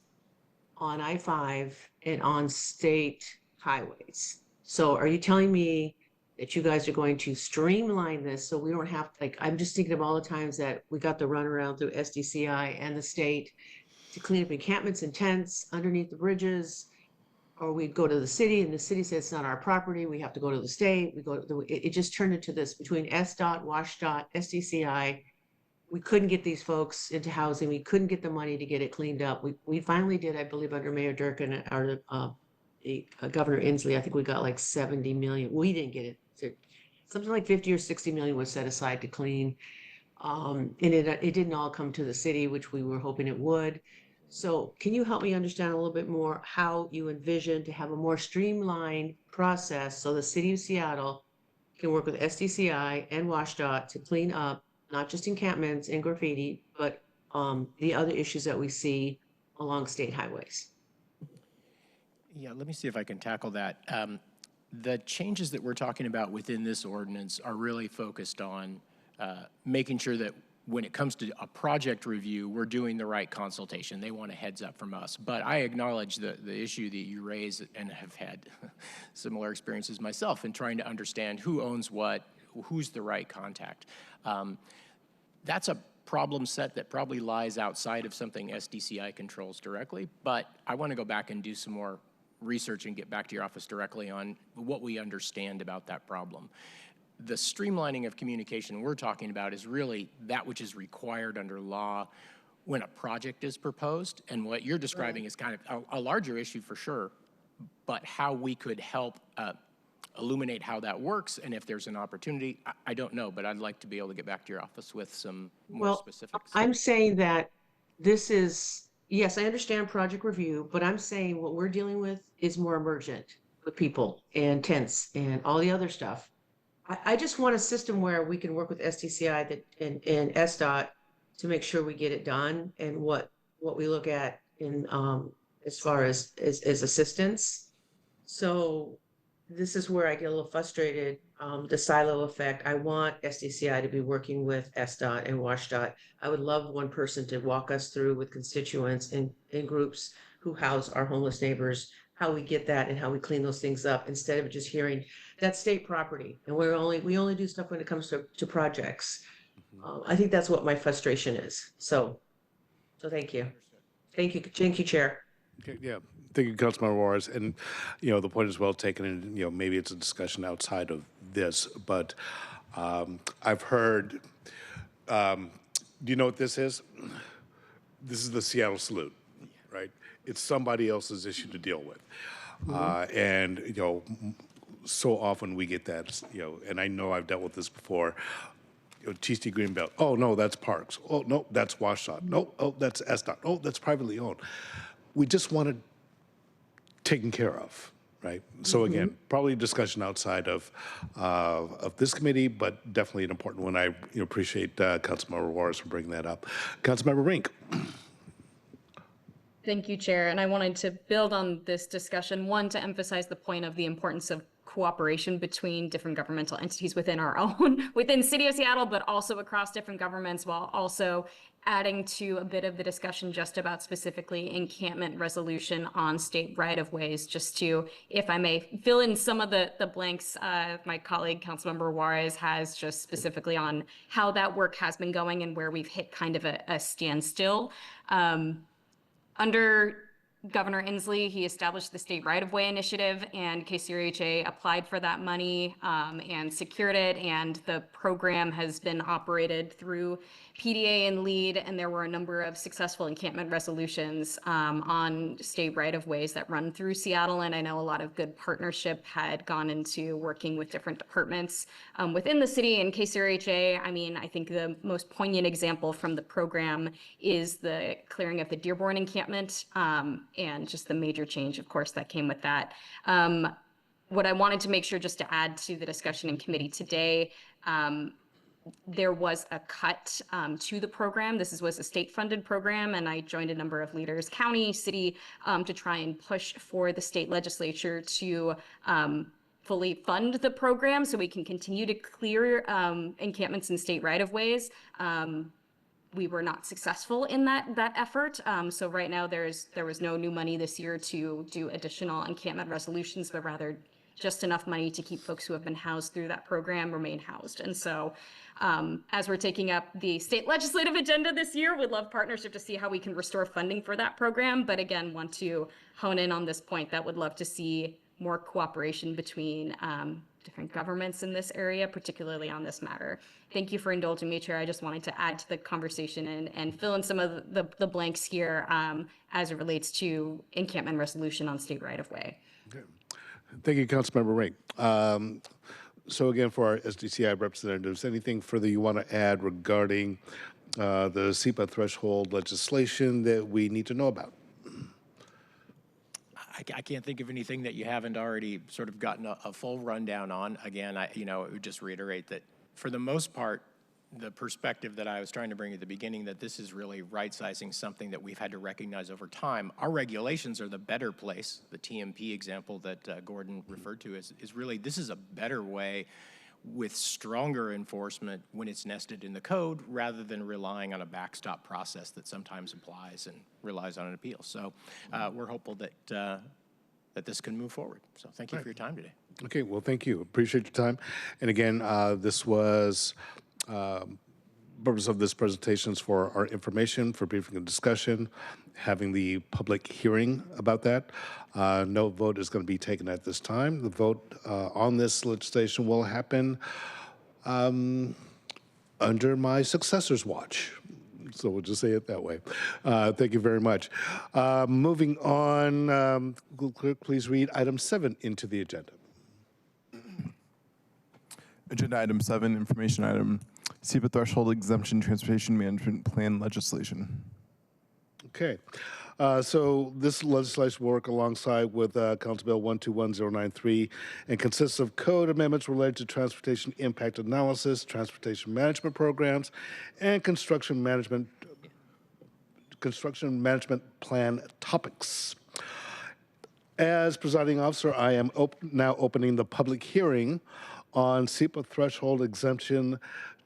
on I-5 and on state highways. So are you telling me that you guys are going to streamline this so we don't have, like, I'm just thinking of all the times that we got the runaround through SDCI and the state to clean up encampments and tents underneath the bridges, or we'd go to the city and the city says it's not our property, we have to go to the state, we go to the, it just turned into this between SDOT, WashDOT, SDCI. We couldn't get these folks into housing. We couldn't get the money to get it cleaned up. We finally did, I believe, under Mayor Durkin or Governor Inslee. I think we got like 70 million. We didn't get it. So something like 50 or 60 million was set aside to clean. And it didn't all come to the city, which we were hoping it would. So can you help me understand a little bit more how you envision to have a more streamlined process so the city of Seattle can work with SDCI and WashDOT to clean up not just encampments and graffiti, but the other issues that we see along state highways? Yeah, let me see if I can tackle that. The changes that we're talking about within this ordinance are really focused on making sure that when it comes to a project review, we're doing the right consultation. They want a heads up from us. But I acknowledge the issue that you raise and have had similar experiences myself in trying to understand who owns what, who's the right contact. That's a problem set that probably lies outside of something SDCI controls directly, but I want to go back and do some more research and get back to your office directly on what we understand about that problem. The streamlining of communication we're talking about is really that which is required under law when a project is proposed, and what you're describing is kind of a larger issue for sure, but how we could help illuminate how that works, and if there's an opportunity, I don't know, but I'd like to be able to get back to your office with some more specifics. I'm saying that this is, yes, I understand project review, but I'm saying what we're dealing with is more emergent with people and tents and all the other stuff. I just want a system where we can work with SDCI and SDOT to make sure we get it done, and what we look at in as far as assistance. So this is where I get a little frustrated, the silo effect. I want SDCI to be working with SDOT and WashDOT. I would love one person to walk us through with constituents and groups who house our homeless neighbors, how we get that and how we clean those things up, instead of just hearing that's state property and we only do stuff when it comes to projects. I think that's what my frustration is. So thank you. Thank you, Chair. Okay, yeah. Thank you, Councilmember Juarez. And, the point is well taken, and, maybe it's a discussion outside of this, but I've heard, do you know what this is? This is the Seattle Salute, right? It's somebody else's issue to deal with. And, so often we get that, and I know I've dealt with this before, TC Greenbelt, oh, no, that's Parks. Oh, no, that's WashDOT. No, oh, that's SDOT. Oh, that's privately owned. We just want it taken care of, right? So again, probably a discussion outside of this committee, but definitely an important one. I appreciate Councilmember Juarez for bringing that up. Councilmember Rink. Thank you, Chair. And I wanted to build on this discussion, one, to emphasize the point of the importance of cooperation between different governmental entities within our own, within City of Seattle, but also across different governments, while also adding to a bit of the discussion just about specifically encampment resolution on state right-of-ways, just to, if I may, fill in some of the blanks my colleague, Councilmember Juarez, has just specifically on how that work has been going and where we've hit kind of a standstill. Under Governor Inslee, he established the State Right-of-Way Initiative, and KCRHA applied for that money and secured it, and the program has been operated through PDA and LEAD, and there were a number of successful encampment resolutions on state right-of-ways that run through Seattle, and I know a lot of good partnership had gone into working with different departments within the city. And KCRHA, I think the most poignant example from the program is the clearing of the Dearborn encampment, and just the major change, of course, that came with that. What I wanted to make sure just to add to the discussion in committee today, there was a cut to the program. This was a state-funded program, and I joined a number of leaders, county, city, to try and push for the state legislature to fully fund the program so we can continue to clear encampments in state right-of-ways. We were not successful in that effort. So right now there was no new money this year to do additional encampment resolutions, but rather just enough money to keep folks who have been housed through that program remain housed. And so as we're taking up the state legislative agenda this year, we'd love partnership to see how we can restore funding for that program. But again, want to hone in on this point that would love to see more cooperation between different governments in this area, particularly on this matter. Thank you for indulging me, Chair. I just wanted to add to the conversation and fill in some of the blanks here as it relates to encampment resolution on state right-of-way. Okay. Thank you, Councilmember Ring. So again, for our SDCI representatives, anything further you want to add regarding the SEPA threshold legislation that we need to know about? I can't think of anything that you haven't already sort of gotten a full rundown on. Again, I would just reiterate that for the most part, the perspective that I was trying to bring at the beginning, that this is really right-sizing something that we've had to recognize over time. Our regulations are the better place. The TMP example that Gordon referred to is really, this is a better way with stronger enforcement when it's nested in the code rather than relying on a backstop process that sometimes applies and relies on an appeal. So we're hopeful that that this can move forward. So thank you for your time today. Okay, well, thank you. Appreciate your time. And again, this was purpose of this presentation is for our information, for briefing and discussion, having the public hearing about that. No vote is going to be taken at this time. The vote on this legislation will happen under my successor's watch. So we'll just say it that way. Thank you very much. Moving on, clerk, please read item 7 into the agenda. Agenda item 7, information item, SEPA threshold exemption transportation management plan legislation. Okay. So this legislation will work alongside with Council Bill 121093 and consists of code amendments related to transportation impact analysis, transportation management programs, and construction management plan topics. As presiding officer, I am now opening the public hearing on SEPA threshold exemption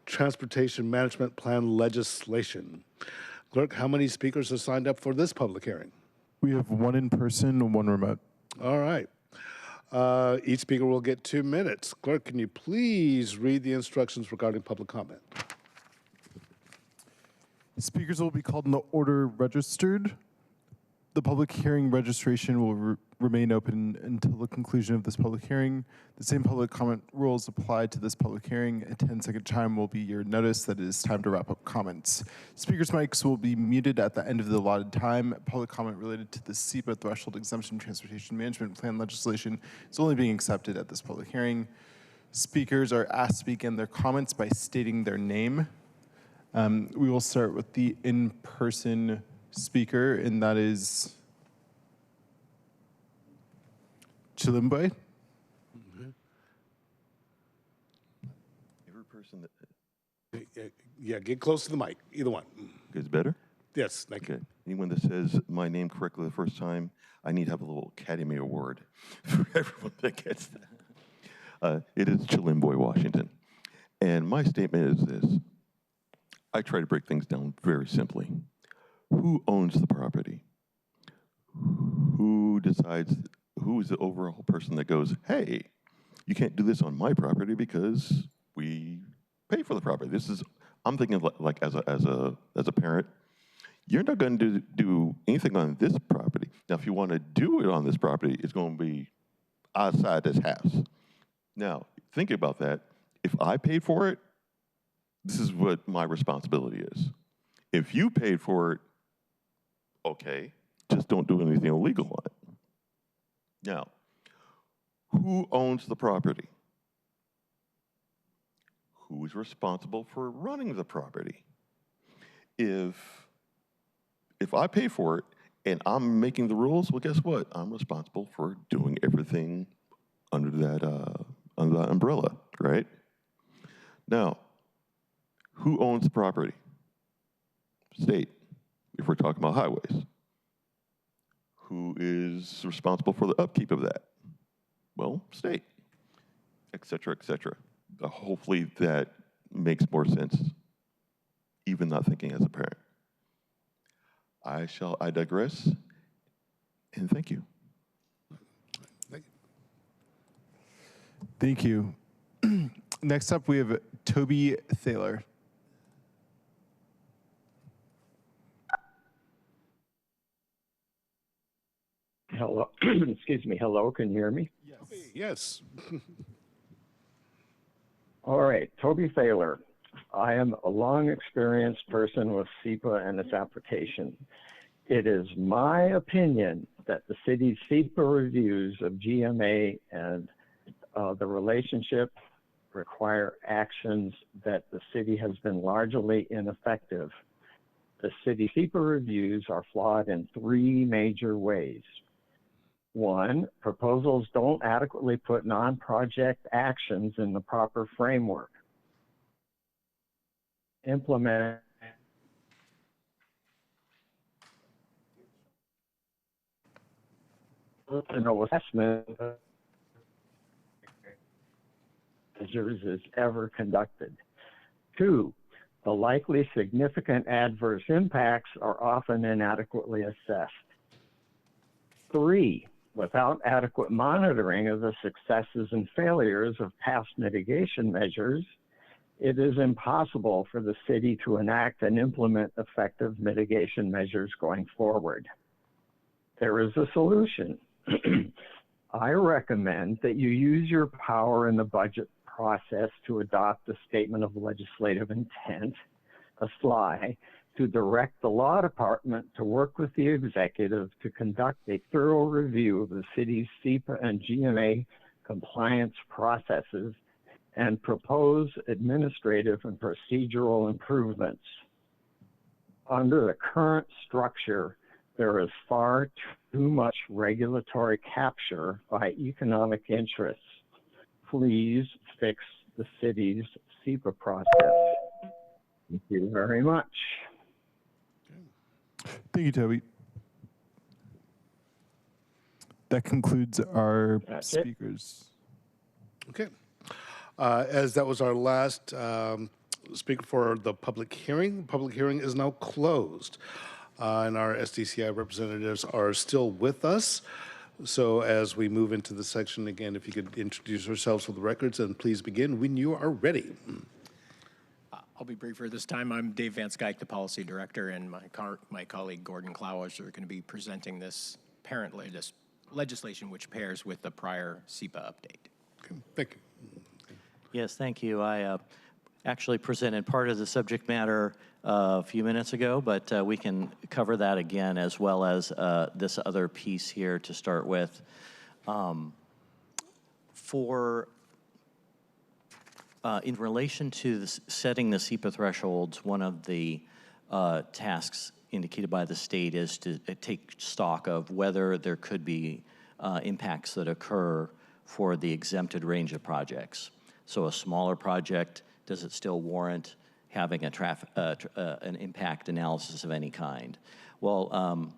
transportation management plan legislation. Clerk, how many speakers are signed up for this public hearing? We have 1 in person and 1 remote. All right. Each speaker will get 2 minutes. Clerk, can you please read the instructions regarding public comment? Speakers will be called in the order registered. The public hearing registration will remain open until the conclusion of this public hearing. The same public comment rules apply to this public hearing. A 10-second chime will be your notice that it is time to wrap up comments. Speakers' mics will be muted at the end of the allotted time. Public comment related to the SEPA threshold exemption transportation management plan legislation is only being accepted at this public hearing. Speakers are asked to begin their comments by stating their name. We will start with the in-person speaker, and that is Chilimboy. Every person that Yeah, get close to the mic, either one. is better. Yes, thank you. Okay. Anyone that says my name correctly the first time, I need to have a little Academy Award for everyone that gets that. It is Chilimboy, Washington. And my statement is this. I try to break things down very simply. Who owns the property? Who decides, who is the overall person that goes, hey, you can't do this on my property because we pay for the property. This is, I'm thinking like as a parent, you're not going to do anything on this property. Now, if you want to do it on this property, it's going to be outside this house. Now, think about that. If I paid for it, this is what my responsibility is. If you paid for it, okay, just don't do anything illegal on it. Now, who owns the property? Who's responsible for running the property? If I pay for it and I'm making the rules, well, guess what? I'm responsible for doing everything under that umbrella, right? Now, Who owns the property? State, if we're talking about highways. Who is responsible for the upkeep of that? Well, state, et cetera, et cetera. Hopefully that makes more sense, even not thinking as a parent. I digress, and thank you. Thank you. Next up, we have Toby Thaler. Hello, excuse me. Hello, can you hear me? Yes. All right, Toby Thaler. I am a long experienced person with SEPA and its application. It is my opinion that the city's SEPA reviews of GMA and the relationship require actions that the city has been largely ineffective. The city SEPA reviews are flawed in three major ways. One, proposals don't adequately put non-project actions in the proper framework. Implement no assessment measures is ever conducted. Two, the likely significant adverse impacts are often inadequately assessed. Three, without adequate monitoring of the successes and failures of past mitigation measures, it is impossible for the city to enact and implement effective mitigation measures going forward. There is a solution. I recommend that you use your power in the budget process to adopt a statement of legislative intent, a SLI, to direct the law department to work with the executive to conduct a thorough review of the city's SEPA and GMA compliance processes and propose administrative and procedural improvements. Under the current structure, there is far too much regulatory capture by economic interests. Please fix the city's SEPA process. Thank you very much. Thank you, Toby. That concludes our speakers. Okay. As that was our last speaker for the public hearing is now closed. And our SDCI representatives are still with us. So as we move into the section again, if you could introduce yourselves for the records and please begin when you are ready. I'll be briefer this time. I'm Dave Van Skyke, the Policy Director, and my colleague Gordon Clowes are going to be presenting this parent legislation which pairs with the prior SEPA update. Okay, thank you. Yes, thank you. I actually presented part of the subject matter a few minutes ago, but we can cover that again as well as this other piece here to start with. In relation to setting the SEPA thresholds, one of the tasks indicated by the state is to take stock of whether there could be impacts that occur for the exempted range of projects. So a smaller project, does it still warrant having an impact analysis of any kind? Well,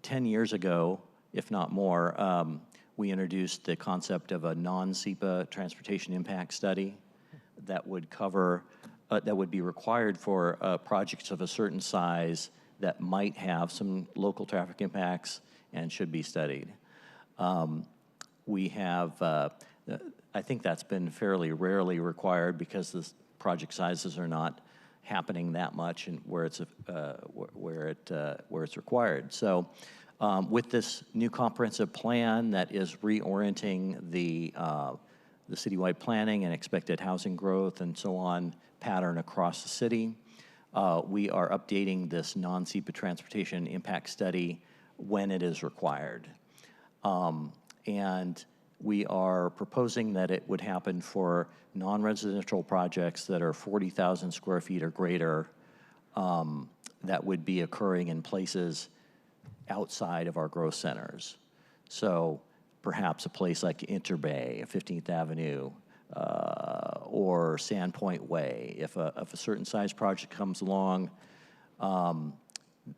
10 years ago, if not more, we introduced the concept of a non-SEPA transportation impact study that would cover, that would be required for projects of a certain size that might have some local traffic impacts and should be studied. We have, I think that's been fairly rarely required because the project sizes are not happening that much and where it's required. So with this new comprehensive plan that is reorienting the citywide planning and expected housing growth and so on pattern across the city, we are updating this non-SEPA transportation impact study when it is required. And we are proposing that it would happen for non-residential projects that are 40,000 square feet or greater that would be occurring in places outside of our growth centers. So perhaps a place like Interbay, 15th Avenue, or Sandpoint Way. If a certain size project comes along,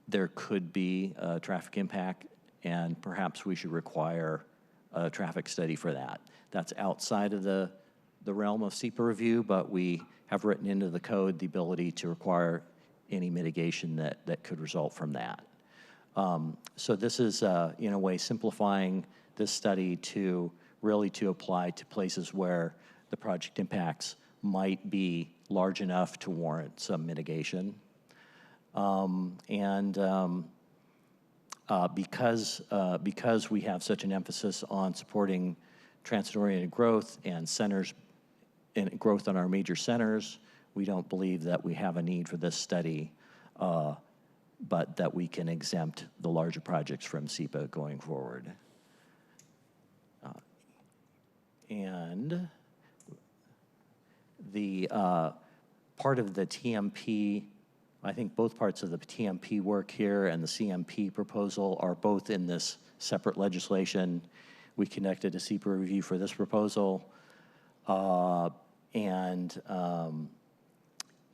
there could be a traffic impact, and perhaps we should require a traffic study for that. That's outside of the realm of SEPA review, but we have written into the code the ability to require any mitigation that could result from that. So this is, in a way, simplifying this study to really to apply to places where the project impacts might be large enough to warrant some mitigation. Because we have such an emphasis on supporting transit-oriented growth and centers and growth on our major centers, we don't believe that we have a need for this study, but that we can exempt the larger projects from SEPA going forward. And the part of the TMP, I think both parts of the TMP work here and the CMP proposal are both in this separate legislation. We conducted a SEPA review for this proposal,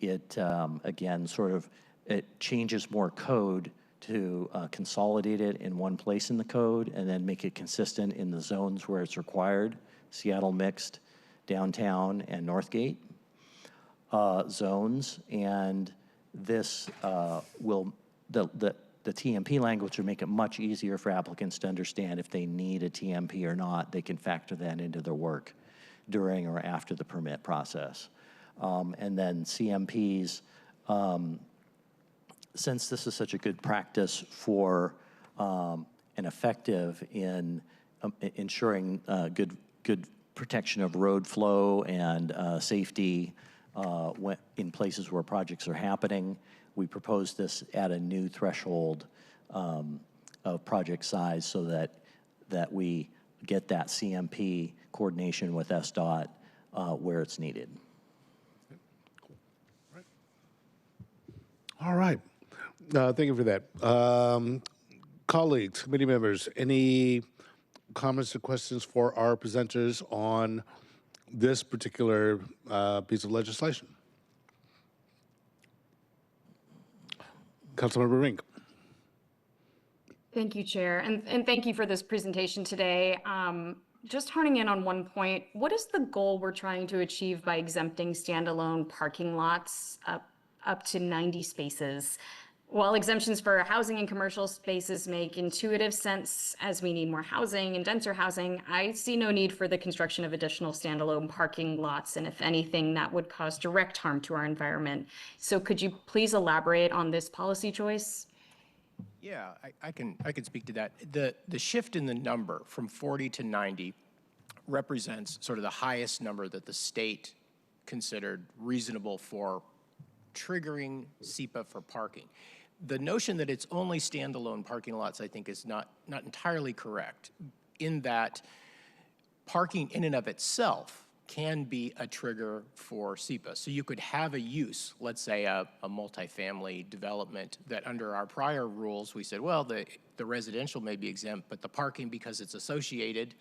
it, again, sort of, it changes more code to consolidate it in one place in the code and then make it consistent in the zones where it's required, Seattle mixed, downtown, and Northgate zones. And this will, the TMP language will make it much easier for applicants to understand if they need a TMP or not. They can factor that into their work during or after the permit process. And then CMPs, since this is such a good practice for and effective in ensuring good protection of road flow and safety in places where projects are happening, we propose this at a new threshold of project size so that we get that CMP coordination with SDOT where it's needed. All right. Thank you for that. Colleagues, committee members, any comments or questions for our presenters on this particular piece of legislation? Councilmember Rink. Thank you, Chair, and thank you for this presentation today. Just honing in on one point, what is the goal we're trying to achieve by exempting standalone parking lots up to 90 spaces? While exemptions for housing and commercial spaces make intuitive sense as we need more housing and denser housing, I see no need for the construction of additional standalone parking lots. And if anything, that would cause direct harm to our environment. So could you please elaborate on this policy choice? Yeah, I can speak to that. The shift in the number from 40 to 90 represents sort of the highest number that the state considered reasonable for triggering SEPA for parking. The notion that it's only standalone parking lots, I think, is not entirely correct, in that parking in and of itself can be a trigger for SEPA. So you could have a use, let's say a multifamily development, that under our prior rules we said, well, the residential may be exempt, but the parking, because it's associated,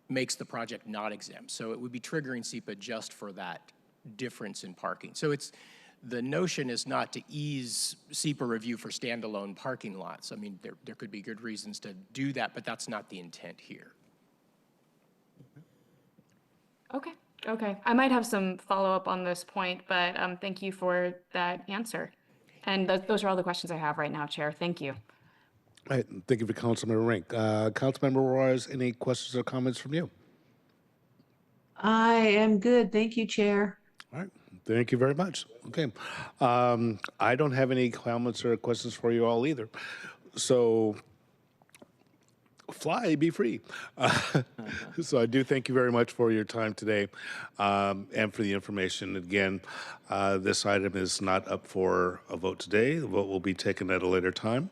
makes the project not exempt. So it would be triggering SEPA just for that difference in parking. So the notion is not to ease SEPA review for standalone parking lots. I mean, there could be good reasons to do that, but that's not the intent here. Okay. I might have some follow-up on this point, but thank you for that answer. And those are all the questions I have right now, Chair. Thank you. All right, thank you for Councilmember Rink. Councilmember Royce, any questions or comments from you? I am good. Thank you, Chair. All right, thank you very much. Okay, I don't have any comments or questions for you all either. So, fly, be free. So I do thank you very much for your time today and for the information. Again, this item is not up for a vote today. The vote will be taken at a later time,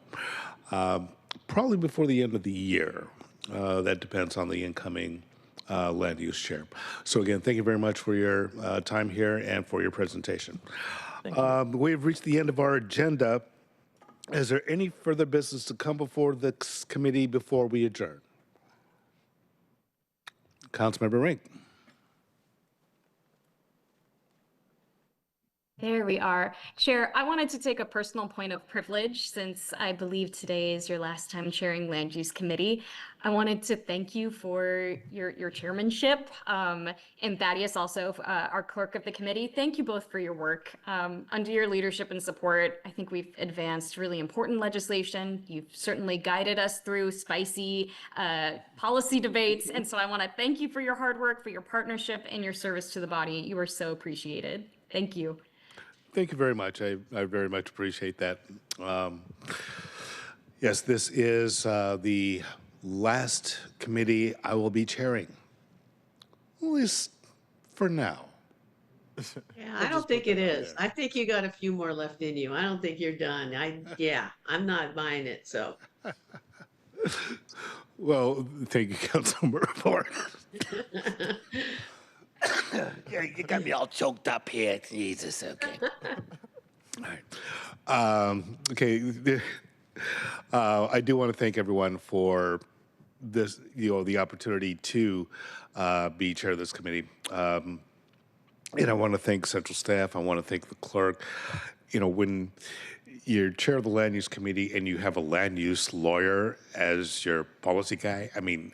probably before the end of the year. That depends on the incoming land use chair. So again, thank you very much for your time here and for your presentation. We've reached the end of our agenda. Is there any further business to come before this committee before we adjourn? Councilmember Rink. There we are. Chair, I wanted to take a personal point of privilege since I believe today is your last time chairing Land Use Committee. I wanted to thank you for your chairmanship, and Thaddeus also, our clerk of the committee. Thank you both for your work. Under your leadership and support, I think we've advanced really important legislation. You've certainly guided us through spicy policy debates, and so I want to thank you for your hard work, for your partnership, and your service to the body. You are so appreciated. Thank you. Thank you very much. I very much appreciate that. Yes, this is the last committee I will be chairing, at least for now. Yeah, I don't think it is. I think you got a few more left in you. I don't think you're done. I'm not buying it, so. Well, thank you, Councilmember Report. You got me all choked up here. Jesus, okay. All right. Okay. I do want to thank everyone for this, the opportunity to be chair of this committee. And I want to thank central staff. I want to thank the clerk. When you're chair of the land use committee and you have a land use lawyer as your policy guy, I mean,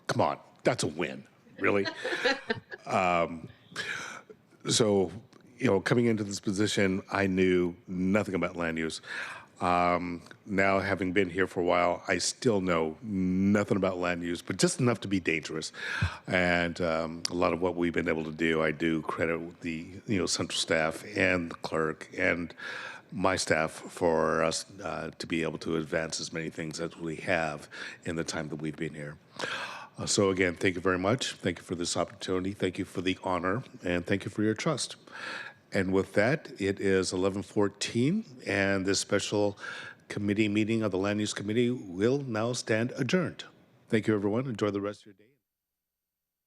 come on, that's a win, really. So, coming into this position, I knew nothing about land use. Now, having been here for a while, I still know nothing about land use, but just enough to be dangerous. And a lot of what we've been able to do, I do credit the central staff and the clerk and my staff for us to be able to advance as many things as we have in the time that we've been here. So again, thank you very much. Thank you for this opportunity. Thank you for the honor, and thank you for your trust. And with that, it is 11:14, and this special committee meeting of the Land Use Committee will now stand adjourned. Thank you, everyone. Enjoy the rest of your day.